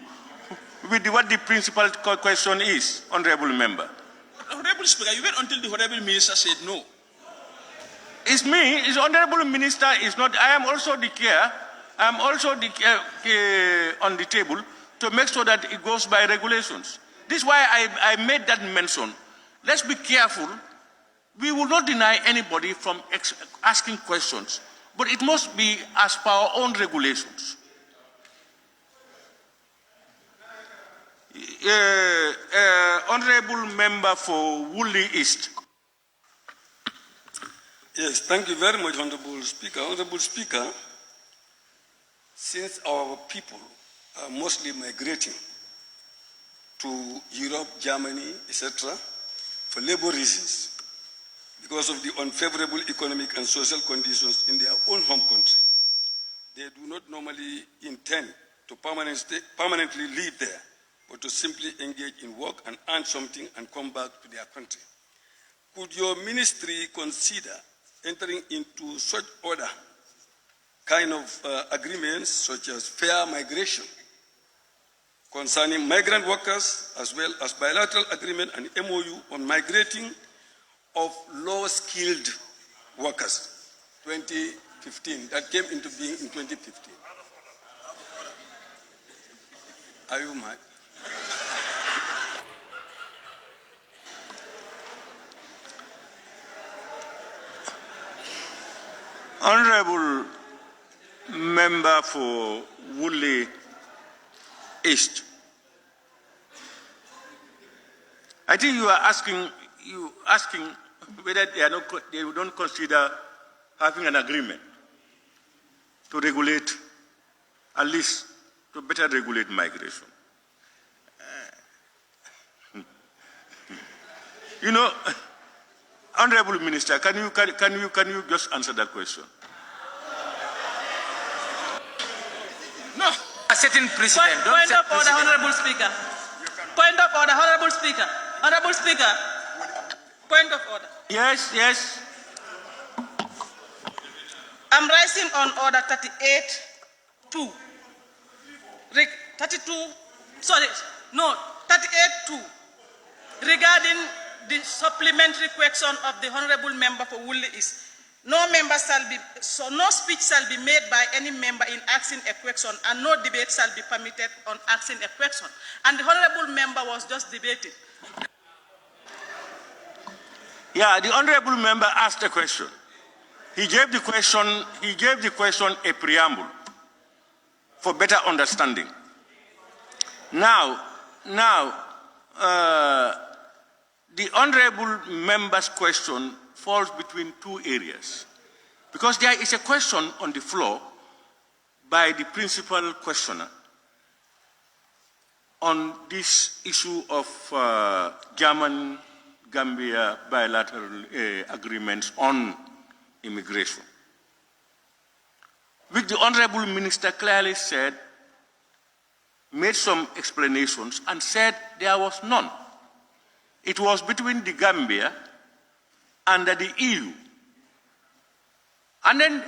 with what the principal question is, Honorable Member. Honorable Speaker, you wait until the Honorable Minister said no. It's me, it's Honorable Minister, is not, I am also the chair, I am also the on the table to make sure that it goes by regulations. This is why I made that mention. Let's be careful. We will not deny anybody from asking questions, but it must be as per our own regulations. Honorable Member for Woolly East. Yes, thank you very much, Honorable Speaker. Honorable Speaker, since our people are mostly migrating to Europe, Germany, etc., for labor reasons, because of the unfavorable economic and social conditions in their own home country, they do not normally intend to permanently live there, but to simply engage in work and earn something and come back to their country. Could your ministry consider entering into such other kind of agreements, such as fair migration, concerning migrant workers, as well as bilateral agreement and MOU on migrating of low-skilled workers, 2015, that came into being in 2015. Are you mad? Honorable Member for Woolly East. I think you are asking whether they don't consider having an agreement to regulate, at least to better regulate migration. You know, Honorable Minister, can you just answer that question? No. A certain precedent. Point of order, Honorable Speaker. Point of order, Honorable Speaker. Honorable Speaker. Point of order. Yes, yes. I'm rising on order 38-2. 38-2. Regarding the supplementary question of the Honorable Member for Woolly East. No speech shall be made by any member in asking a question, and no debate shall be permitted on asking a question. And the Honorable Member was just debating. Yeah, the Honorable Member asked a question. He gave the question a preamble for better understanding. Now, the Honorable Member's question falls between two areas, because there is a question on the floor by the principal questioner on this issue of German-Gambia bilateral agreements on immigration, which the Honorable Minister clearly said, made some explanations and said there was none. It was between the Gambia and the EU. And then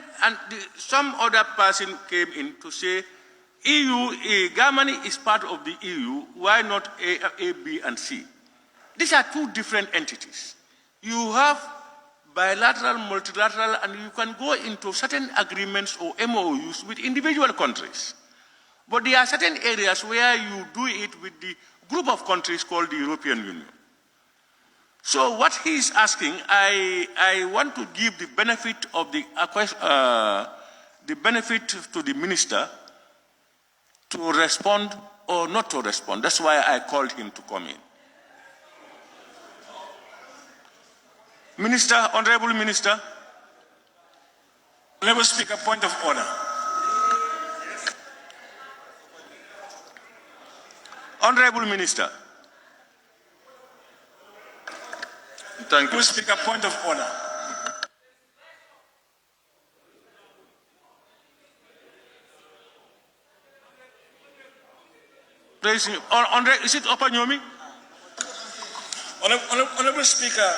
some other person came in to say, Germany is part of the EU, why not A, B, and C? These are two different entities. You have bilateral, multilateral, and you can go into certain agreements or MOUs with individual countries. But there are certain areas where you do it with the group of countries called the European Union. So what he is asking, I want to give the benefit of the benefit to the minister to respond or not to respond. That's why I called him to come in. Minister, Honorable Minister. Honorable Speaker, point of order. Honorable Minister. Thank you. Speaker, point of order. Is it Opanyomi? Honorable Speaker,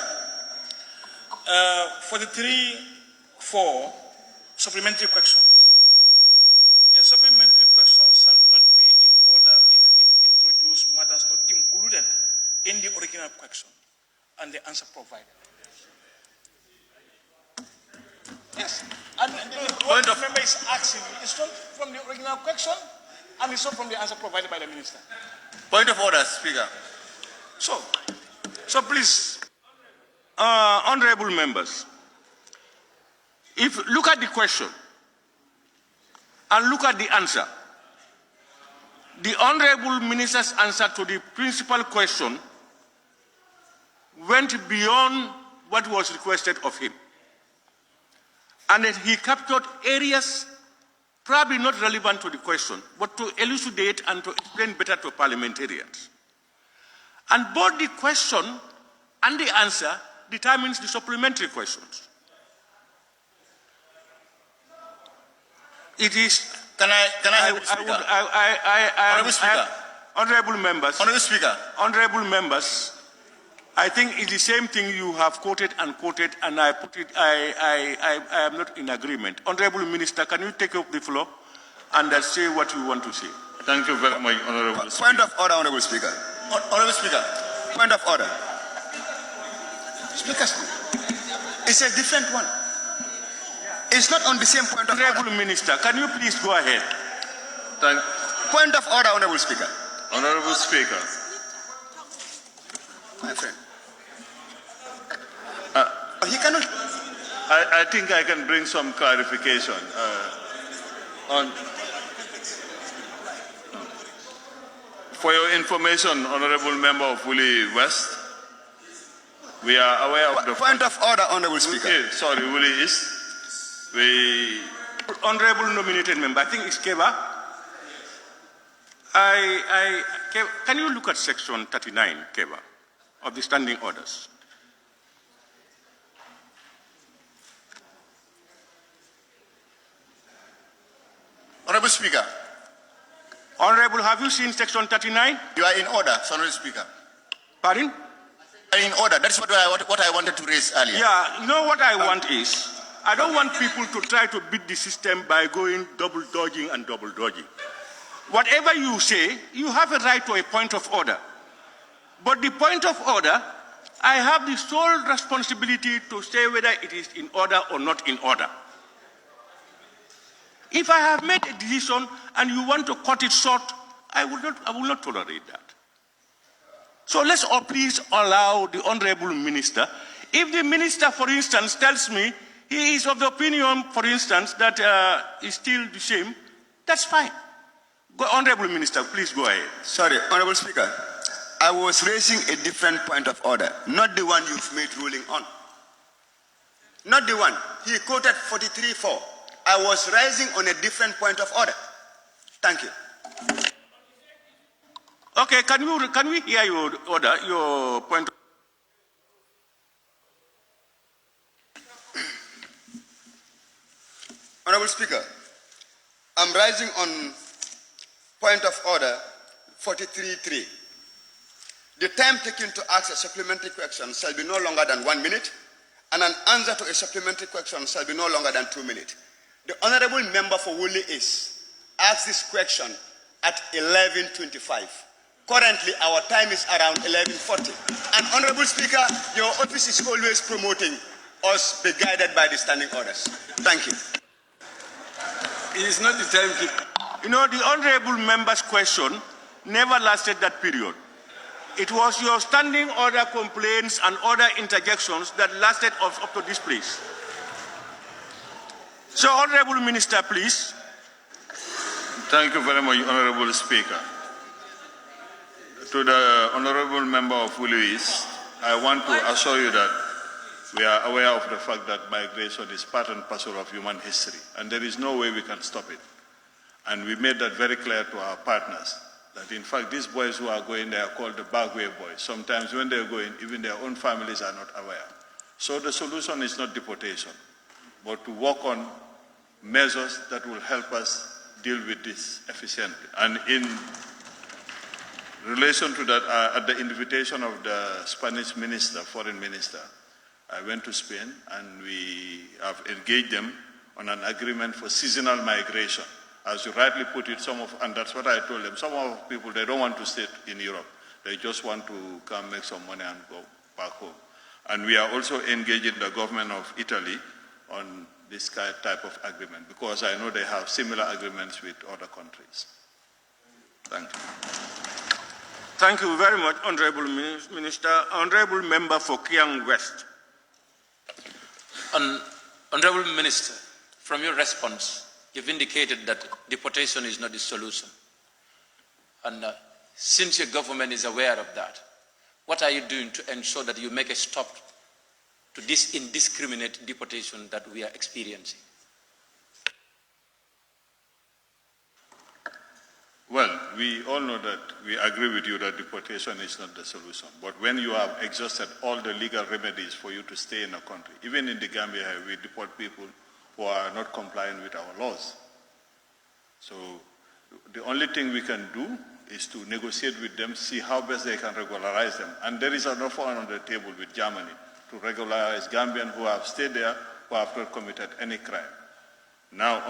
43(4) supplementary questions. A supplementary question shall not be in order if it introduces matters not included in the original question and the answer provided. Yes. And what the member is asking is not from the original question and it's not from the answer provided by the minister. Point of order, Speaker. So please, honorable members, if look at the question and look at the answer. The honorable minister's answer to the principal question went beyond what was requested of him. And that he captured areas probably not relevant to the question, but to elucidate and to explain better to parliamentarians. And both the question and the answer determines the supplementary questions. It is. Can I Honorable Speaker. Honorable members. Honorable Speaker. Honorable members. I think it's the same thing you have quoted and quoted, and I put it. I am not in agreement. Honorable Minister, can you take up the floor and say what you want to say? Thank you very much, Honorable Speaker. Point of order, Honorable Speaker. Honorable Speaker. Point of order. Speaker, it's a different one. It's not on the same point of order. Honorable Minister, can you please go ahead? Point of order, Honorable Speaker. Honorable Speaker. My friend. He cannot. I think I can bring some clarification on. For your information, Honorable Member of Woolly West, we are aware of the point of order, Honorable Speaker. Okay, sorry, Woolly East. Honorable nominated member, I think it's Keba. Can you look at section 39, Keba, of the standing orders? Honorable Speaker. Honorable, have you seen section 39? You are in order, Honorable Speaker. Pardon? You are in order. That's what I wanted to raise earlier. Yeah, you know what I want is, I don't want people to try to beat the system by going double dodging and double dodging. Whatever you say, you have a right to a point of order. But the point of order, I have the sole responsibility to say whether it is in order or not in order. If I have made a decision and you want to cut it short, I will not tolerate that. So let's all please allow the honorable minister. If the minister, for instance, tells me he is of the opinion, for instance, that is still the same, that's fine. Honorable Minister, please go ahead. Sorry, Honorable Speaker. I was raising a different point of order, not the one you've made ruling on. Not the one. He quoted 43(4). I was raising on a different point of order. Thank you. Okay, can we hear your order, your point? Honorable Speaker, I'm rising on point of order 43(3). The time taken to ask a supplementary question shall be no longer than 1 minute, and an answer to a supplementary question shall be no longer than 2 minutes. The honorable member for Woolly East asked this question at 11:25. Currently, our time is around 11:40. And Honorable Speaker, your office is always promoting us be guided by the standing orders. Thank you. It is not the time to... You know, the honorable member's question never lasted that period. It was your standing order complaints and other interjections that lasted up to this place. So, Honorable Minister, please. Thank you very much, Honorable Speaker. To the Honorable Member of Wulu East, I want to assure you that we are aware of the fact that migration is part and parcel of human history, and there is no way we can stop it. And we made that very clear to our partners, that in fact these boys who are going there are called the backway boys. Sometimes when they're going, even their own families are not aware. So the solution is not deportation, but to work on measures that will help us deal with this efficiently. And in relation to that, at the invitation of the Spanish minister, foreign minister, I went to Spain and we have engaged them on an agreement for seasonal migration. As you rightly put it, and that's what I told them, some of people, they don't want to stay in Europe. They just want to come make some money and go back home. And we are also engaging the government of Italy on this type of agreement, because I know they have similar agreements with other countries. Thank you. Thank you very much, Honorable Minister. Honorable Member for Kiang West. Honorable Minister, from your response, you've indicated that deportation is not the solution. And since your government is aware of that, what are you doing to ensure that you make a stop to this indiscriminate deportation that we are experiencing? Well, we all know that we agree with you that deportation is not the solution. But when you have exhausted all the legal remedies for you to stay in a country, even in the Gambia, we deport people who are not compliant with our laws. So the only thing we can do is to negotiate with them, see how best they can regularize them. And there is an offer on the table with Germany to regularize Gambians who have stayed there, who have not committed any crime. Now,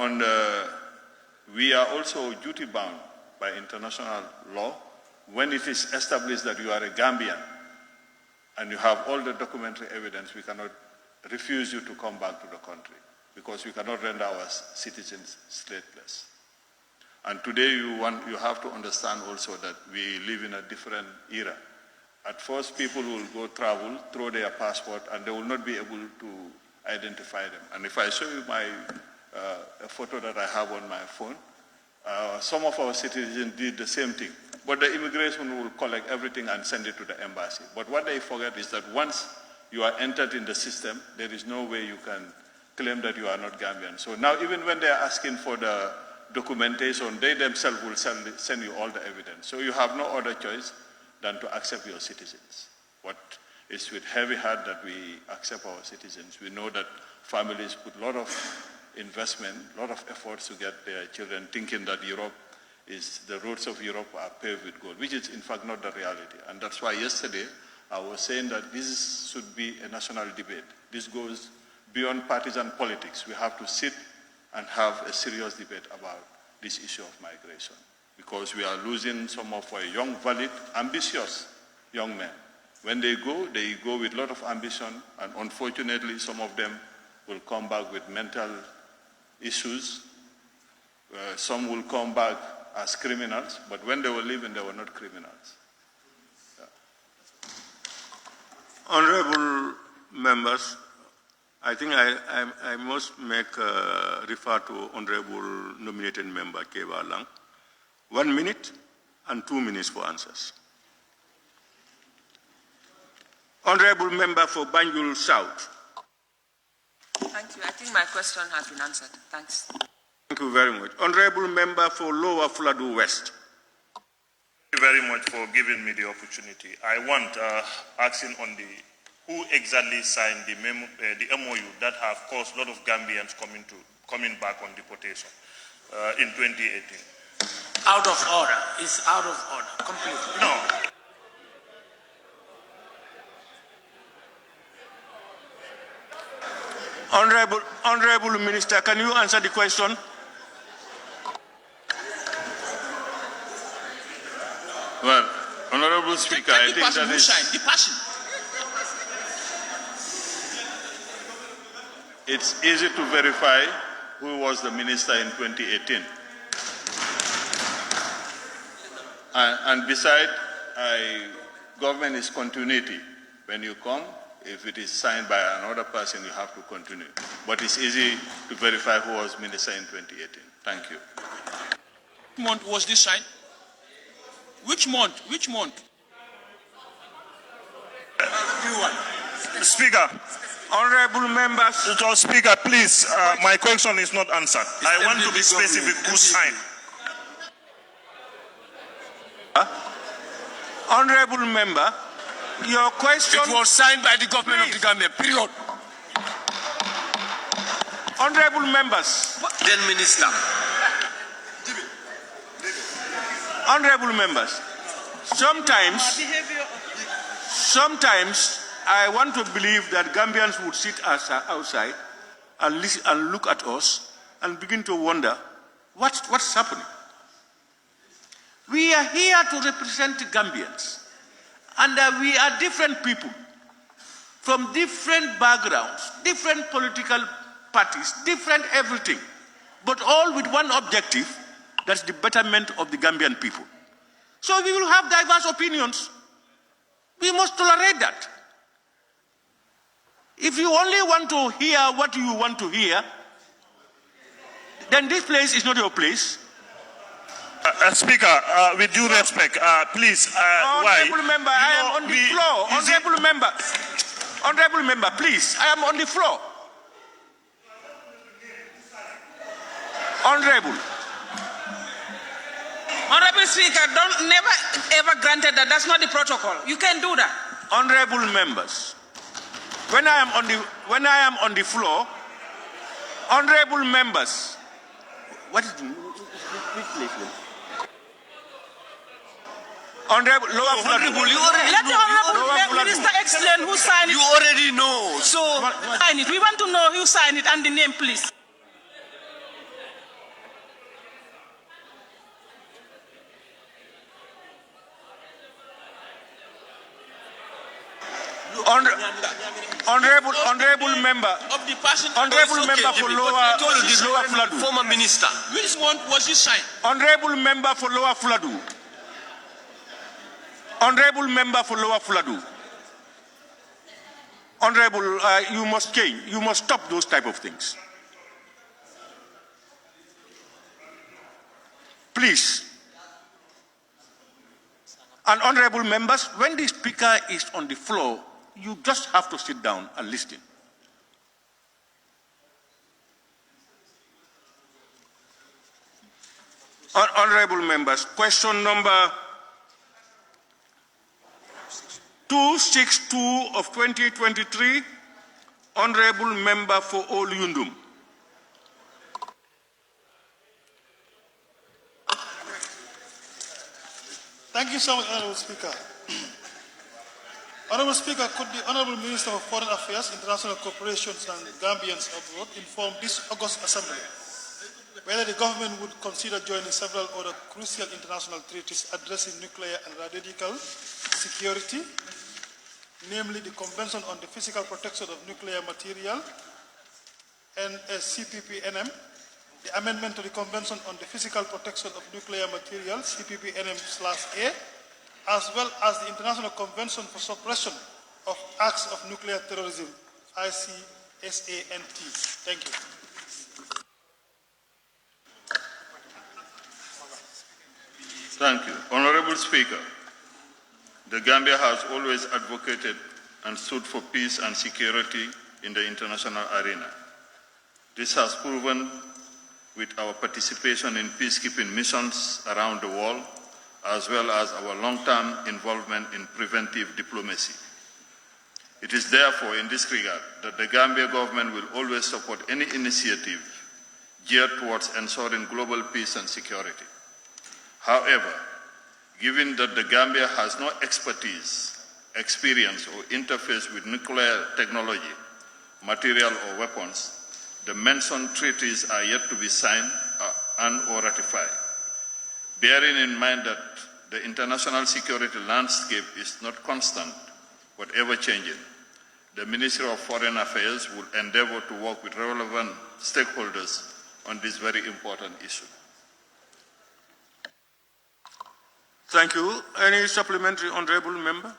we are also duty-bound by international law when it is established that you are a Gambian and you have all the documentary evidence. We cannot refuse you to come back to the country because we cannot render our citizens stateless. And today you have to understand also that we live in a different era. At first, people will go travel, throw their passport, and they will not be able to identify them. And if I show you a photo that I have on my phone, some of our citizens did the same thing. But the immigration will collect everything and send it to the embassy. But what they forget is that once you are entered in the system, there is no way you can claim that you are not Gambian. So now even when they are asking for the documentation, they themselves will send you all the evidence. So you have no other choice than to accept your citizens. What is with heavy heart that we accept our citizens. We know that families put a lot of investment, a lot of efforts to get their children thinking that the roads of Europe are paved with gold, which is in fact not the reality. And that's why yesterday I was saying that this should be a national debate. This goes beyond partisan politics. We have to sit and have a serious debate about this issue of migration, because we are losing some of our young, valid, ambitious young men. When they go with a lot of ambition, and unfortunately some of them will come back with mental issues. Some will come back as criminals, but when they were leaving, they were not criminals. Yeah. Honorable members, I think I must refer to Honorable nominated member Keva Lang. 1 minute and 2 minutes for answers. Honorable member for Banjul South. Thank you. I think my question has been answered. Thanks. Thank you very much. Honorable member for Lower Fuladu West. Thank you very much for giving me the opportunity. I want asking on who exactly signed the MOU that have caused a lot of Gambians coming back on deportation in 2018. Out of order. It's out of order completely. No. Honorable Minister, can you answer the question? Well, Honorable Speaker, I think that is... The passion. It's easy to verify who was the minister in 2018. And besides, government is continuity. When you come, if it is signed by another person, you have to continue. But it's easy to verify who was minister in 2018. Thank you. month was this signed? Which month? Which month? Speaker. Honorable members. Speaker, please, my question is not answered. I want to be specific who signed. Honorable member, your question... It was signed by the government of the Gambia, period. Honorable members. Then Minister. Honorable members, sometimes I want to believe that Gambians would sit outside and listen and look at us and begin to wonder what's happening. We are here to represent Gambians, and we are different people from different backgrounds, different political parties, different everything, but all with one objective: that's the betterment of the Gambian people. So we will have diverse opinions. We must tolerate that. If you only want to hear what you want to hear, then this place is not your place. Speaker, with due respect, please, Honorable member, I am on the floor. Honorable member, please, I am on the floor. Honorable. Honorable Speaker, never ever granted that. That's not the protocol. You can do that. Honorable members, when I am on the floor, honorable members, what is which place? Honorable Lower Fuladu. Let the honorable minister explain who signed it. You already know. So sign it. We want to know who signed it and the name, please. Honorable member of the person. Honorable member for Lower Fuladu. Former minister. Which month was this signed? Honorable member for Lower Fuladu. Honorable member for Lower Fuladu. Honorable, you must change. You must stop those type of things. Please. And honorable members, when the speaker is on the floor, you just have to sit down and listen. Honorable members, question number 262 of 2023, honorable member for Olyundum. Thank you so much, Honorable Speaker. Honorable Speaker, could the Honorable Minister of Foreign Affairs, International Corporations and Gambians abroad inform this August Assembly whether the government would consider joining several other crucial international treaties addressing nuclear and radiological security, namely the Convention on the Physical Protection of Nuclear Material, CPPNM, the amendment to the Convention on the Physical Protection of Nuclear Material, CPPNM/A, as well as the International Convention for Suppression of Acts of Nuclear Terrorism, ICSANT. Thank you. Thank you. Honorable Speaker, the Gambia has always advocated and stood for peace and security in the international arena. This has proven with our participation in peacekeeping missions around the world, as well as our long-term involvement in preventive diplomacy. It is therefore in this regard that the Gambia government will always support any initiative geared towards ensuring global peace and security. However, given that the Gambia has no expertise, experience, or interface with nuclear technology, material, or weapons, the mentioned treaties are yet to be signed and/or ratified. Bearing in mind that the international security landscape is not constant, but ever-changing, the Ministry of Foreign Affairs will endeavor to work with relevant stakeholders on this very important issue. Thank you. Any supplementary, honorable member?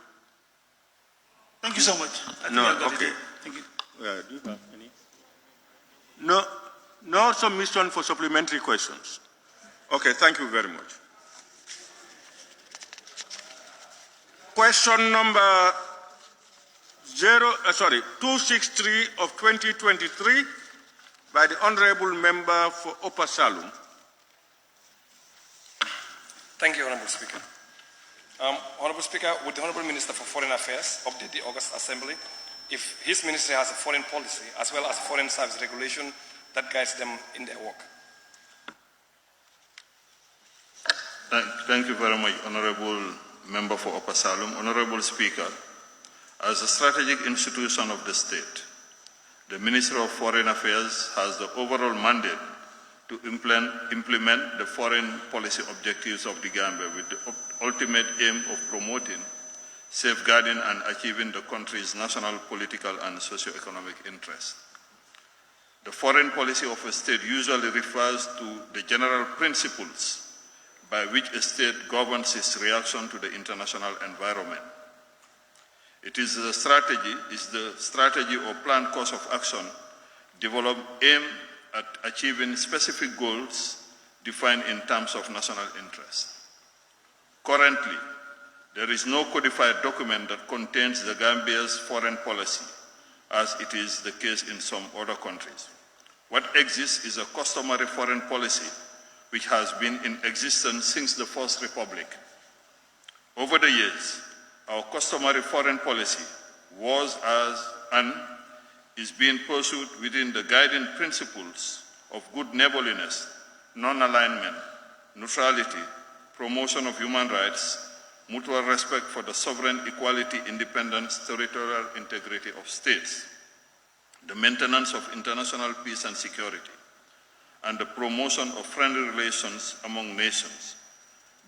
Thank you so much. No, okay. Thank you. Do you have any? No submission for supplementary questions. Okay, thank you very much. Question number 263 of 2023 by the Honorable Member for Upper Salum. Thank you, Honorable Speaker. Honorable Speaker, would the Honorable Minister for Foreign Affairs update the August Assembly if his ministry has a foreign policy as well as foreign service regulation that guides them in their work? Thank you very much, Honorable Member for Upper Salum. Honorable Speaker, as a strategic institution of the state, the Ministry of Foreign Affairs has the overall mandate to implement the foreign policy objectives of the Gambia with the ultimate aim of promoting, safeguarding, and achieving the country's national, political, and socio-economic interests. The foreign policy of a state usually refers to the general principles by which a state governs its reaction to the international environment. It is the strategy or planned course of action developed aimed at achieving specific goals defined in terms of national interest. Currently, there is no codified document that contains the Gambia's foreign policy, as it is the case in some other countries. What exists is a customary foreign policy which has been in existence since the First Republic. Over the years, our customary foreign policy was and is being pursued within the guiding principles of good neighborliness, non-alignment, neutrality, promotion of human rights, mutual respect for the sovereign equality, independence, territorial integrity of states, the maintenance of international peace and security, and the promotion of friendly relations among nations.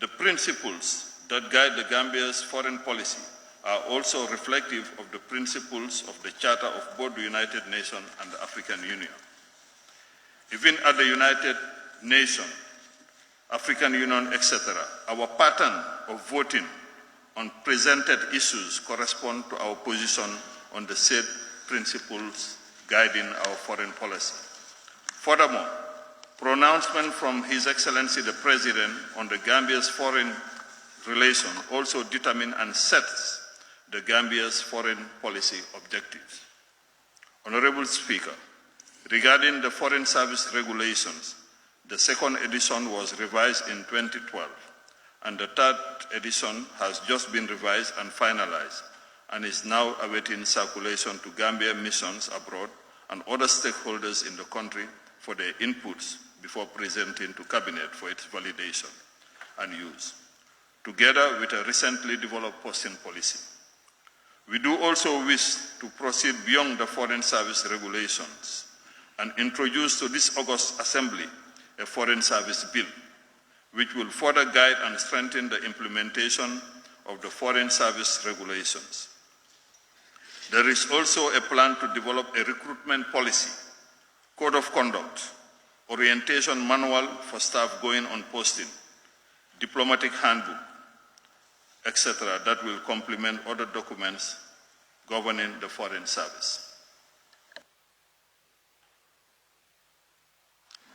The principles that guide the Gambia's foreign policy are also reflective of the principles of the Charter of both the United Nations and the African Union. Even at the United Nations, African Union, etc., our pattern of voting on presented issues correspond to our position on the said principles guiding our foreign policy. Furthermore, pronouncement from His Excellency the President on the Gambia's foreign relation also determine and sets the Gambia's foreign policy objectives. Honorable Speaker, regarding the Foreign Service Regulations, the second edition was revised in 2012, and the third edition has just been revised and finalized, and is now awaiting circulation to Gambia missions abroad and other stakeholders in the country for their inputs before presenting to Cabinet for its validation and use, together with a recently developed posting policy. We do also wish to proceed beyond the Foreign Service Regulations and introduce to this August Assembly a Foreign Service Bill, which will further guide and strengthen the implementation of the Foreign Service Regulations. There is also a plan to develop a recruitment policy, code of conduct, orientation manual for staff going on posting, diplomatic handbook, etc., that will complement other documents governing the foreign service.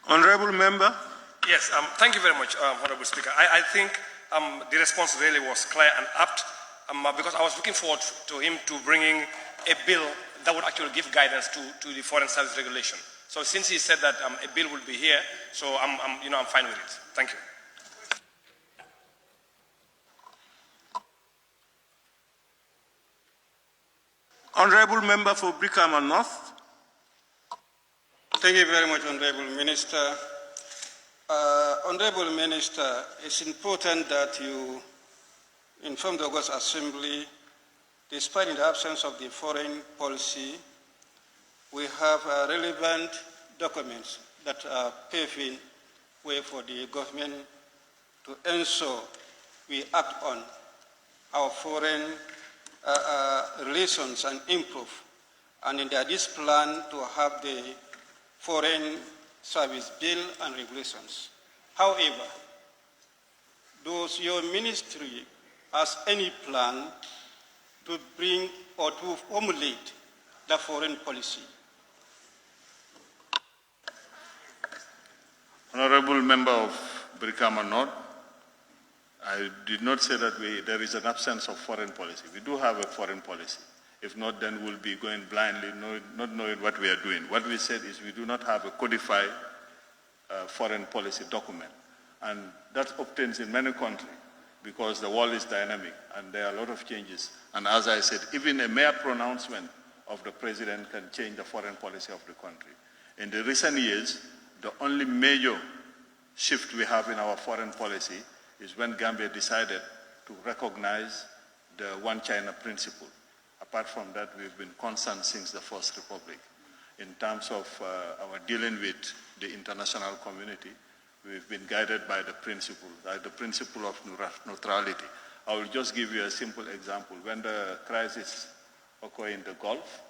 Honorable Member. Yes, thank you very much, Honorable Speaker. I think the response really was clear and apt because I was looking forward to him to bringing a bill that would actually give guidance to the foreign service regulation. So since he said that a bill will be here, so I'm fine with it. Thank you. Honorable Member for Brikama North. Thank you very much, Honorable Minister. Honorable Minister, it's important that you inform the August Assembly, despite the absence of the foreign policy, we have relevant documents that are paving way for the government to ensure we act on our foreign relations and improve. And in this plan to have the Foreign Service Bill and regulations. However, does your ministry has any plan to bring or to formulate the foreign policy? Honorable Member of Brikama North, I did not say that there is an absence of foreign policy. We do have a foreign policy. If not, then we'll be going blindly, not knowing what we are doing. What we said is we do not have a codified foreign policy document. And that obtains in many countries because the world is dynamic and there are a lot of changes. And as I said, even a mere pronouncement of the president can change the foreign policy of the country. In the recent years, the only major shift we have in our foreign policy is when Gambia decided to recognize the One China principle. Apart from that, we've been constant since the First Republic. In terms of our dealing with the international community, we've been guided by the principle of neutrality. I will just give you a simple example. When the crisis occurred in the Gulf,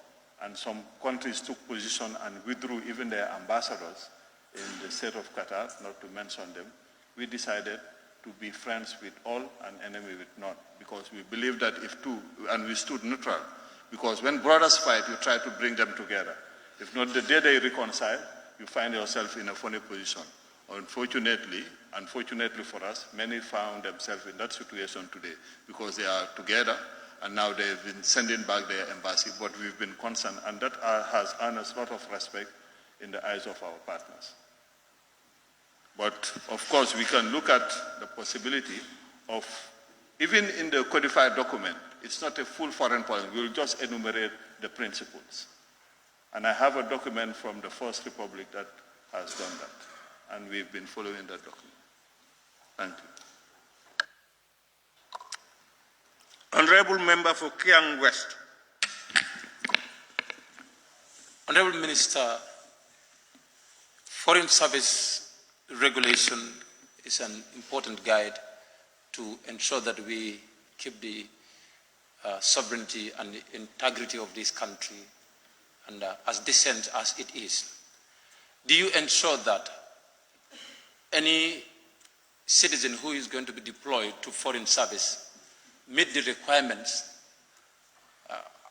and some countries took position and withdrew even their ambassadors in the state of Qatar, not to mention them, we decided to be friends with all and enemy with none, because we believe that if two, and we stood neutral, because when brothers fight, you try to bring them together. If not, the day they reconcile, you find yourself in a funny position. Unfortunately for us, many found themselves in that situation today because they are together and now they've been sending back their embassy, but we've been concerned, and that has earned us a lot of respect in the eyes of our partners. But of course, we can look at the possibility of, even in the codified document, it's not a full foreign policy. We'll just enumerate the principles. And I have a document from the First Republic that has done that. And we've been following that document. Thank you. Honorable Member for Kiang West. Honorable Minister, Foreign Service regulation is an important guide to ensure that we keep the sovereignty and the integrity of this country and as decent as it is. Do you ensure that any citizen who is going to be deployed to foreign service meet the requirements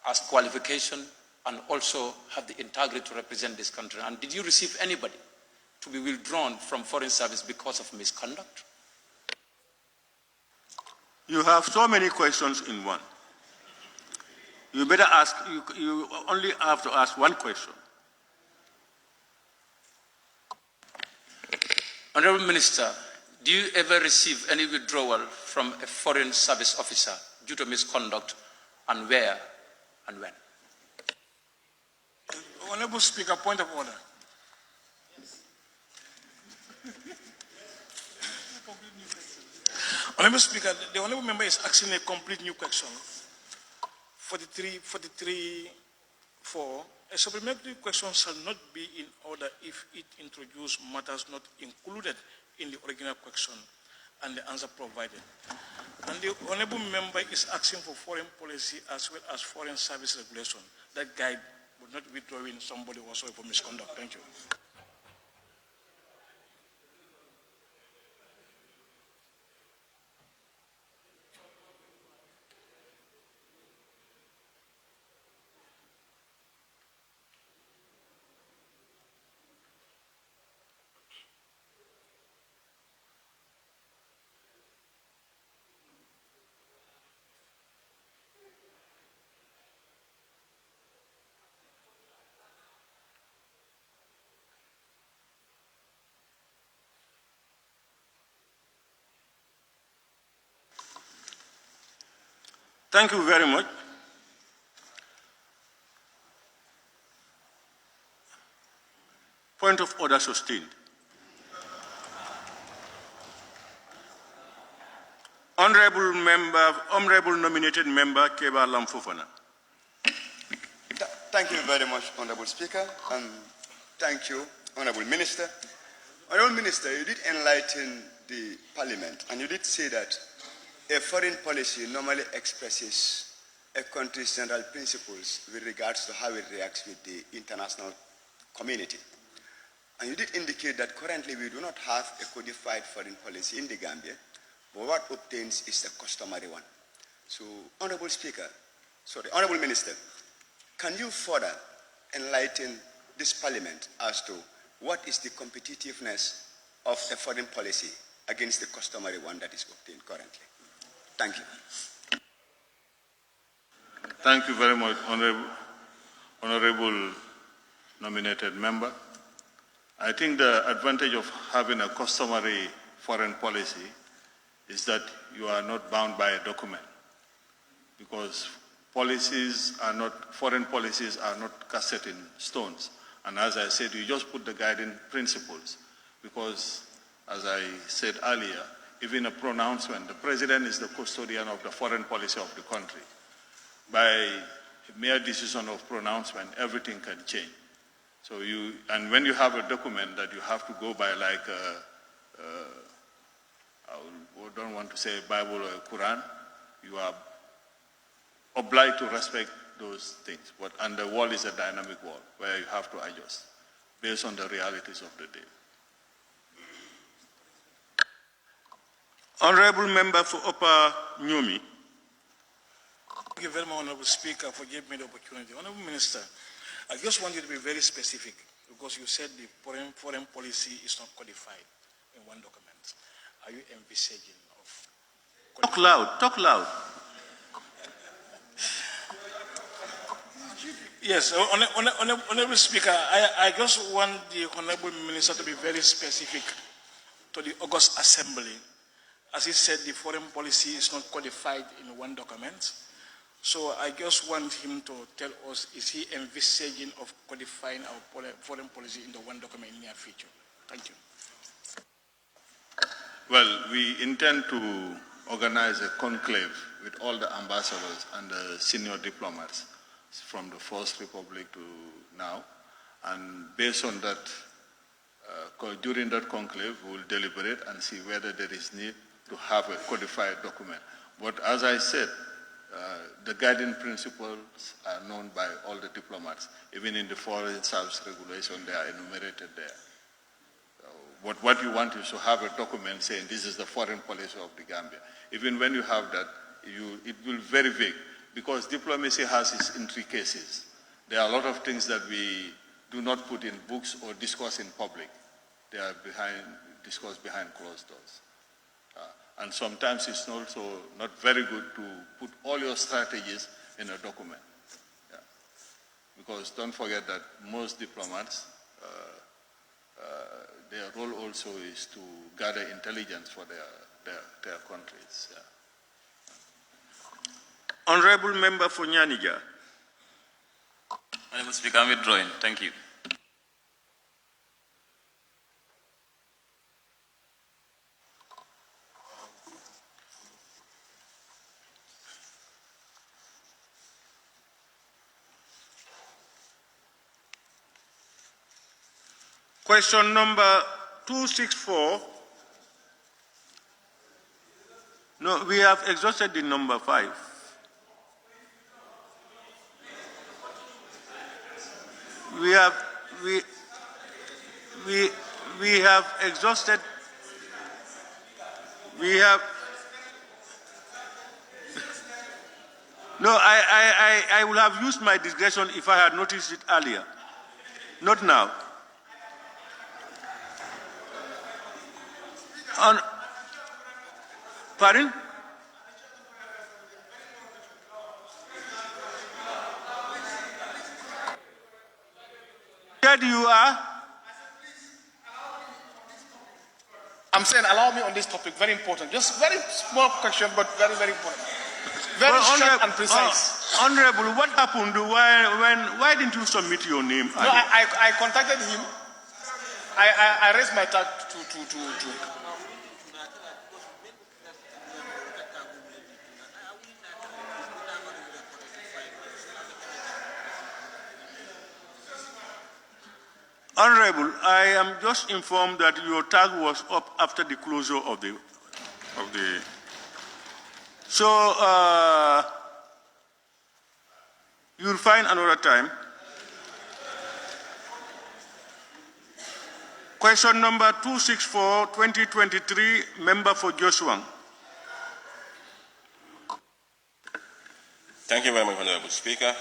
as qualification and also have the integrity to represent this country? And did you receive anybody to be withdrawn from foreign service because of misconduct? You have so many questions in one. You better ask, you only have to ask one question. Honorable Minister, do you ever receive any withdrawal from a foreign service officer due to misconduct, and where and when? Honorable Speaker, point of order. Honorable Speaker, the Honorable Member is asking a complete new question. 43.4. A supplementary question shall not be in order if it introduces matters not included in the original question and the answer provided. And the Honorable Member is asking for foreign policy as well as foreign service regulation. That guide would not be withdrawing somebody also for misconduct. Thank you. Thank you very much. Point of order sustained. Honorable nominated member Keba Lamfofana. Thank you very much, Honorable Speaker, and thank you, Honorable Minister. Honorable Minister, you did enlighten the Parliament, and you did say that a foreign policy normally expresses a country's general principles with regards to how it reacts with the international community. And you did indicate that currently we do not have a codified foreign policy in the Gambia, but what obtains is the customary one. So, Honorable Minister, can you further enlighten this Parliament as to what is the competitiveness of a foreign policy against the customary one that is obtained currently. Thank you. Thank you very much, Honorable nominated member. I think the advantage of having a customary foreign policy is that you are not bound by a document, because foreign policies are not cast in stones. And as I said, you just put the guiding principles, because as I said earlier, even a pronouncement, the president is the custodian of the foreign policy of the country. By a mere decision of pronouncement, everything can change. So and when you have a document that you have to go by, like I don't want to say Bible or a Quran, you are obliged to respect those things. And the world is a dynamic world where you have to adjust based on the realities of the day. Honorable Member for Upper Nyumi. Thank you very much, Honorable Speaker, for giving me the opportunity. Honorable Minister, I just want you to be very specific, because you said the foreign policy is not codified in one document. Are you envisaging of... Talk loud, talk loud. Yes, Honorable Speaker, I just want the Honorable Minister to be very specific to the August Assembly. As he said, the foreign policy is not codified in one document. So I just want him to tell us, is he envisaging of codifying our foreign policy in the one document in the near future? Thank you. Well, we intend to organize a conclave with all the ambassadors and the senior diplomats from the First Republic to now. And based on that, during that conclave, we will deliberate and see whether there is need to have a codified document. But as I said, the guiding principles are known by all the diplomats. Even in the foreign service regulation, they are enumerated there. What you want is to have a document saying this is the foreign policy of the Gambia. Even when you have that, it will be very vague, because diplomacy has its intricacies. There are a lot of things that we do not put in books or discuss in public. They are discussed behind closed doors. And sometimes it's also not very good to put all your strategies in a document. Yeah. Because don't forget that most diplomats, their role also is to gather intelligence for their countries. Yeah. Honorable Member for Nyanija. Honorable Speaker, I'm withdrawing. Thank you. Question number 264. No, we have exhausted the number 5. We have exhausted. We have. No, I would have used my discretion if I had noticed it earlier. Not now. Pardon? Where you are? I'm saying allow me on this topic, very important. Just very small question, but very, very important. Very short and precise. Honorable, what happened? Why didn't you submit your name? No, I contacted him. I raised my tag to. Honorable, I am just informed that your tag was up after the closure of the. So you'll find another time. Question number 264, 2023, member for Joshua. Thank you very much, Honorable Speaker.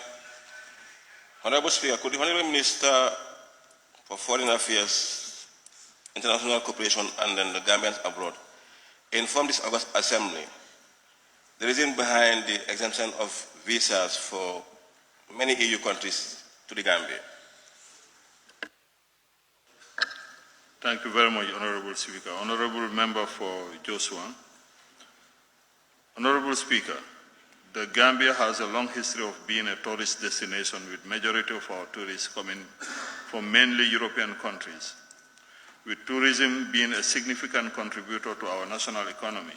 Honorable Speaker, could the Honorable Minister for Foreign Affairs, International Cooperation, and then the Gambians abroad informed this August Assembly the reason behind the exemption of visas for many EU countries to the Gambia. Thank you very much, Honorable Speaker. Honorable Member for Joshua. Honorable Speaker, the Gambia has a long history of being a tourist destination with majority of our tourists coming from mainly European countries. With tourism being a significant contributor to our national economy,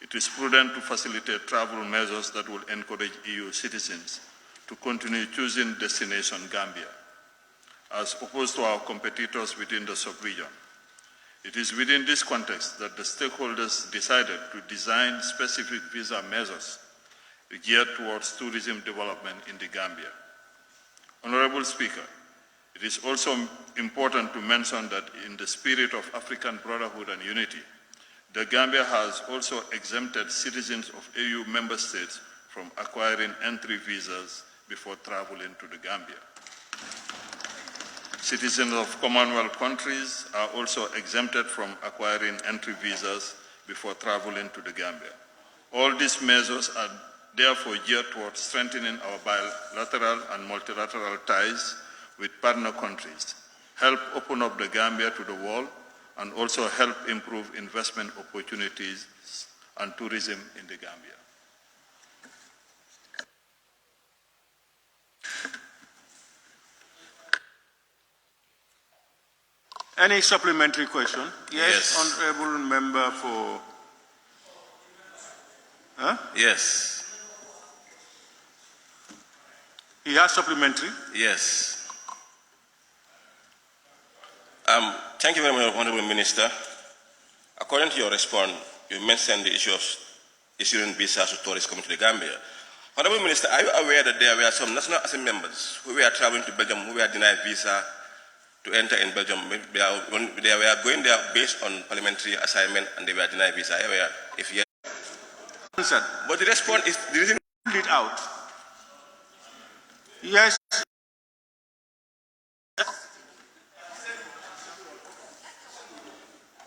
it is prudent to facilitate travel measures that will encourage EU citizens to continue choosing destination Gambia, as opposed to our competitors within the sub-region. It is within this context that the stakeholders decided to design specific visa measures geared towards tourism development in the Gambia. Honorable Speaker, it is also important to mention that in the spirit of African brotherhood and unity, the Gambia has also exempted citizens of EU member states from acquiring entry visas before traveling to the Gambia. Citizens of Commonwealth countries are also exempted from acquiring entry visas before traveling to the Gambia. All these measures are therefore geared towards strengthening our bilateral and multilateral ties with partner countries, help open up the Gambia to the world, and also help improve investment opportunities and tourism in the Gambia. Any supplementary question? Yes. Honorable Member for... Huh? Yes. He has supplementary? Yes. Thank you very much, Honorable Minister. According to your response, you mentioned the issue of issuing visas to tourists coming to the Gambia. Honorable Minister, are you aware that there were some National Assembly members who were traveling to Belgium who were denied visa to enter in Belgium? They were going there based on parliamentary assignment and they were denied visa. If yes, answered. But the response is the reason it out. Yes.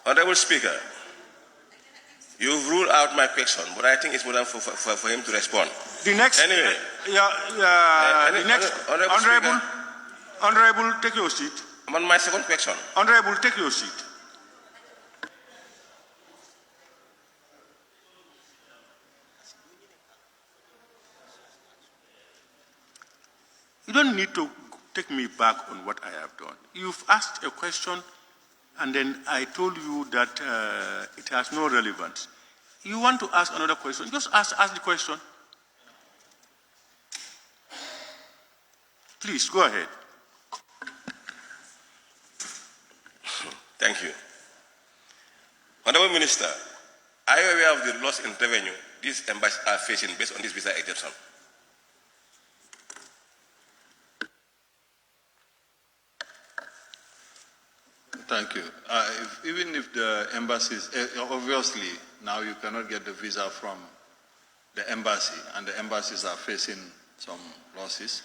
Honorable Speaker, you've ruled out my question, but I think it's more than for him to respond. The next, anyway, the next, Honorable, take your seat. I'm on my second question. Honorable, take your seat. You don't need to take me back on what I have done. You've asked a question, and then I told you that it has no relevance. You want to ask another question, just ask the question. Please, go ahead. Thank you. Honorable Minister, are you aware of the loss in revenue these embassies are facing based on this visa exemption? Thank you. Even if the embassies, obviously now you cannot get the visa from the embassy, and the embassies are facing some losses.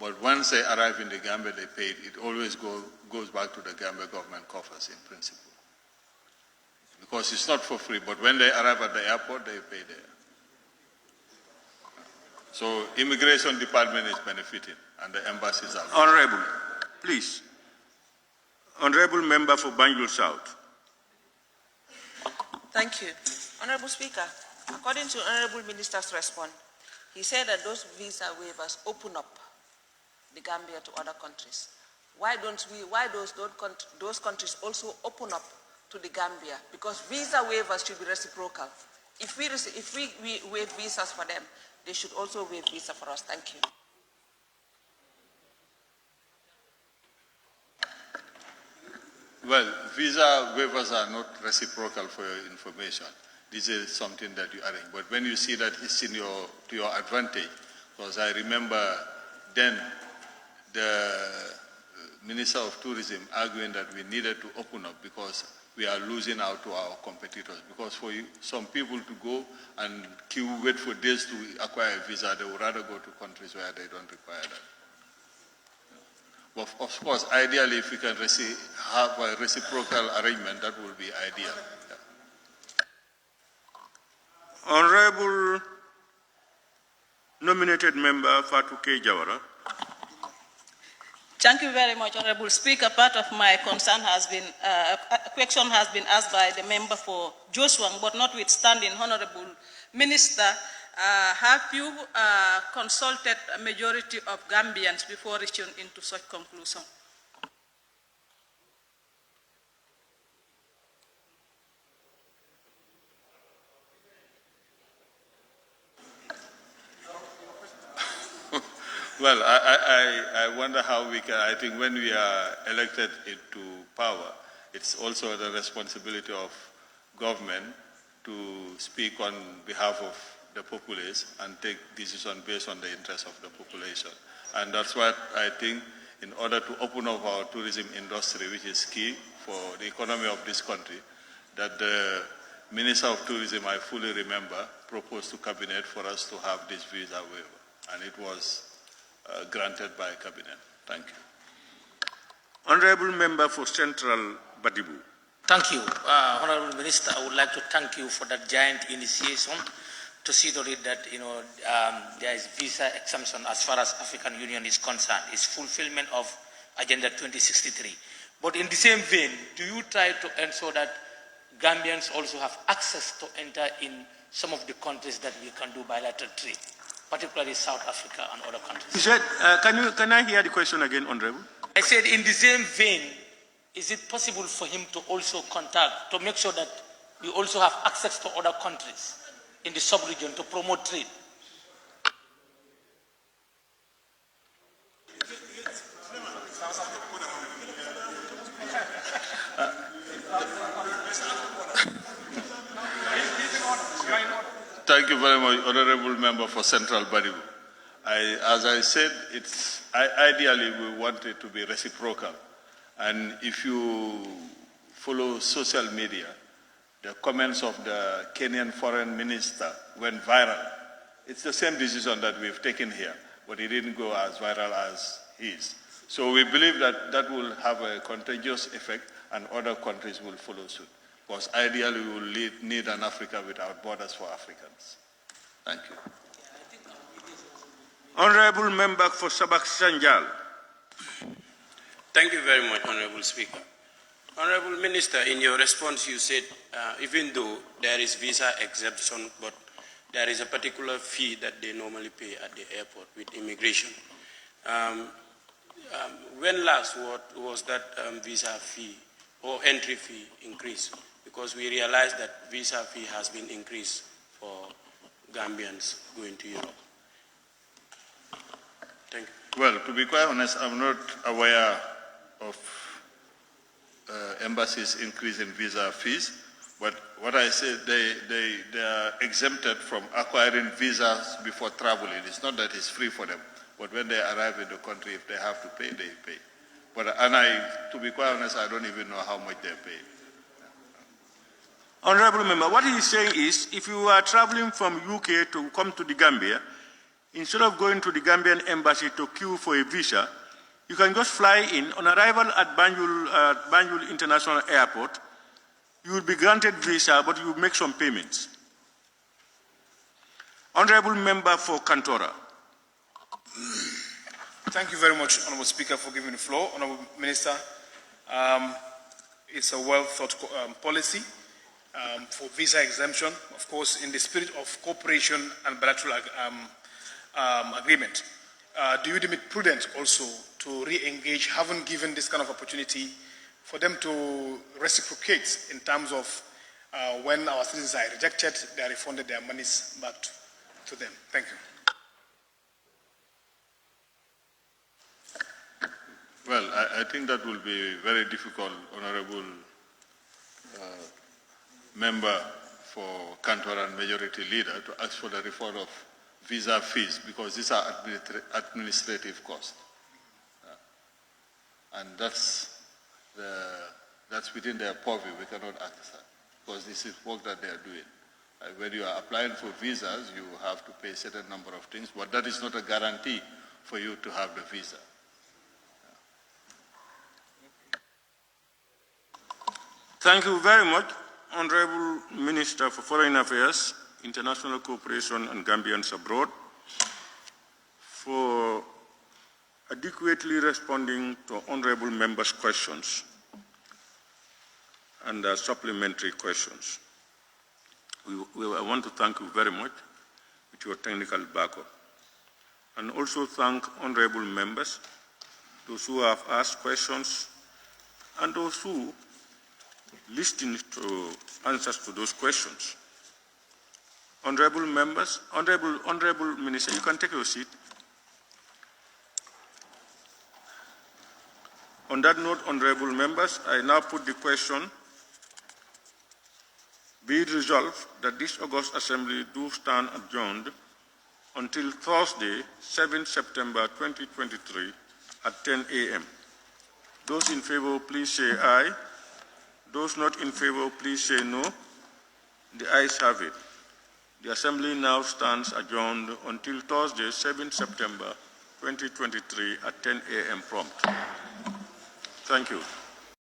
But once they arrive in the Gambia, they pay it. It always goes back to the Gambia government coffers in principle. Because it's not for free, but when they arrive at the airport, they pay there. So immigration department is benefiting, and the embassies are. Honorable, please. Honorable Member for Banjul South. Thank you. Honorable Speaker, according to Honorable Minister's response, he said that those visa waivers open up the Gambia to other countries. Why those countries also open up to the Gambia? Because visa waivers should be reciprocal. If we waive visas for them, they should also waive visa for us. Thank you. Well, visa waivers are not reciprocal for your information. This is something that you arrange. But when you see that it's to your advantage, because I remember then the Minister of Tourism arguing that we needed to open up because we are losing out to our competitors. Because for some people to go and wait for days to acquire a visa, they would rather go to countries where they don't require that. But of course, ideally, if we can have a reciprocal arrangement, that would be ideal. Honorable nominated member Fatou K. Jawara. Thank you very much, Honorable Speaker. Part of my concern has been, question has been asked by the member for Joshua, but notwithstanding, Honorable Minister, have you consulted a majority of Gambians before reaching into such conclusion? Well, I wonder how we can, I think when we are elected into power, it's also the responsibility of government to speak on behalf of the populace and take decisions based on the interests of the population. And that's what I think, in order to open up our tourism industry, which is key for the economy of this country, that the Minister of Tourism, I fully remember, proposed to Cabinet for us to have this visa waiver. And it was granted by Cabinet. Thank you. Honorable Member for Central Badibu. Thank you. Honorable Minister, I would like to thank you for that giant initiation to see to it that, there is visa exemption as far as African Union is concerned. It's fulfillment of Agenda 2063. But in the same vein, do you try to ensure that Gambians also have access to enter in some of the countries that we can do bilateral trade, particularly South Africa and other countries? You said, can I hear the question again, Honorable? I said, in the same vein, is it possible for him to also contact, to make sure that we also have access to other countries in the sub-region to promote trade? Thank you very much, Honorable Member for Central Badibu. As I said, ideally we want it to be reciprocal. And if you follow social media, the comments of the Kenyan foreign minister went viral. It's the same decision that we've taken here, but it didn't go as viral as his. So we believe that that will have a contagious effect and other countries will follow suit. Because ideally we will need an Africa without borders for Africans. Thank you. Honorable Member for Sabak Sanjal. Thank you very much, Honorable Speaker. Honorable Minister, in your response you said even though there is visa exemption, but there is a particular fee that they normally pay at the airport with immigration. When last was that visa fee or entry fee increased? Because we realize that visa fee has been increased for Gambians going to Europe. Thank you. Well, to be quite honest, I'm not aware of embassies increasing visa fees, but what I said, they are exempted from acquiring visas before traveling. It's not that it's free for them, but when they arrive in the country, if they have to pay, they pay. But to be quite honest, I don't even know how much they pay. Honorable Member, what he is saying is, if you are traveling from UK to come to the Gambia, instead of going to the Gambian embassy to queue for a visa, you can just fly in. On arrival at Banjul International Airport, you will be granted visa, but you will make some payments. Honorable Member for Kantora. Thank you very much, Honorable Speaker, for giving the floor. Honorable Minister, it's a well-thought policy for visa exemption, of course, in the spirit of cooperation and bilateral agreement. Do you deem it prudent also to re-engage, having given this kind of opportunity, for them to reciprocate in terms of when our citizens are rejected, they are refunded their monies back to them? Thank you. Well, I think that will be very difficult, Honorable Member for Kantora and Majority Leader, to ask for the refund of visa fees, because these are administrative costs. And that's within their purview. We cannot ask that, because this is work that they are doing. When you are applying for visas, you have to pay a certain number of things, but that is not a guarantee for you to have the visa. Thank you very much, Honorable Minister for Foreign Affairs. International Cooperation and Gambians Abroad for adequately responding to honorable members' questions and supplementary questions. I want to thank you very much with your technical backup, and also thank honorable members, those who have asked questions, and those who listened to answers to those questions. Honorable members, Honorable Minister, you can take your seat. On that note, honorable members, I now put the question: be it resolved that this August Assembly do stand adjourned until Thursday, 7 September 2023 at 10 a.m. Those in favor, please say aye. Those not in favor, please say no. The ayes have it. The Assembly now stands adjourned until Thursday, 7 September 2023 at 10 a.m. prompt. Thank you.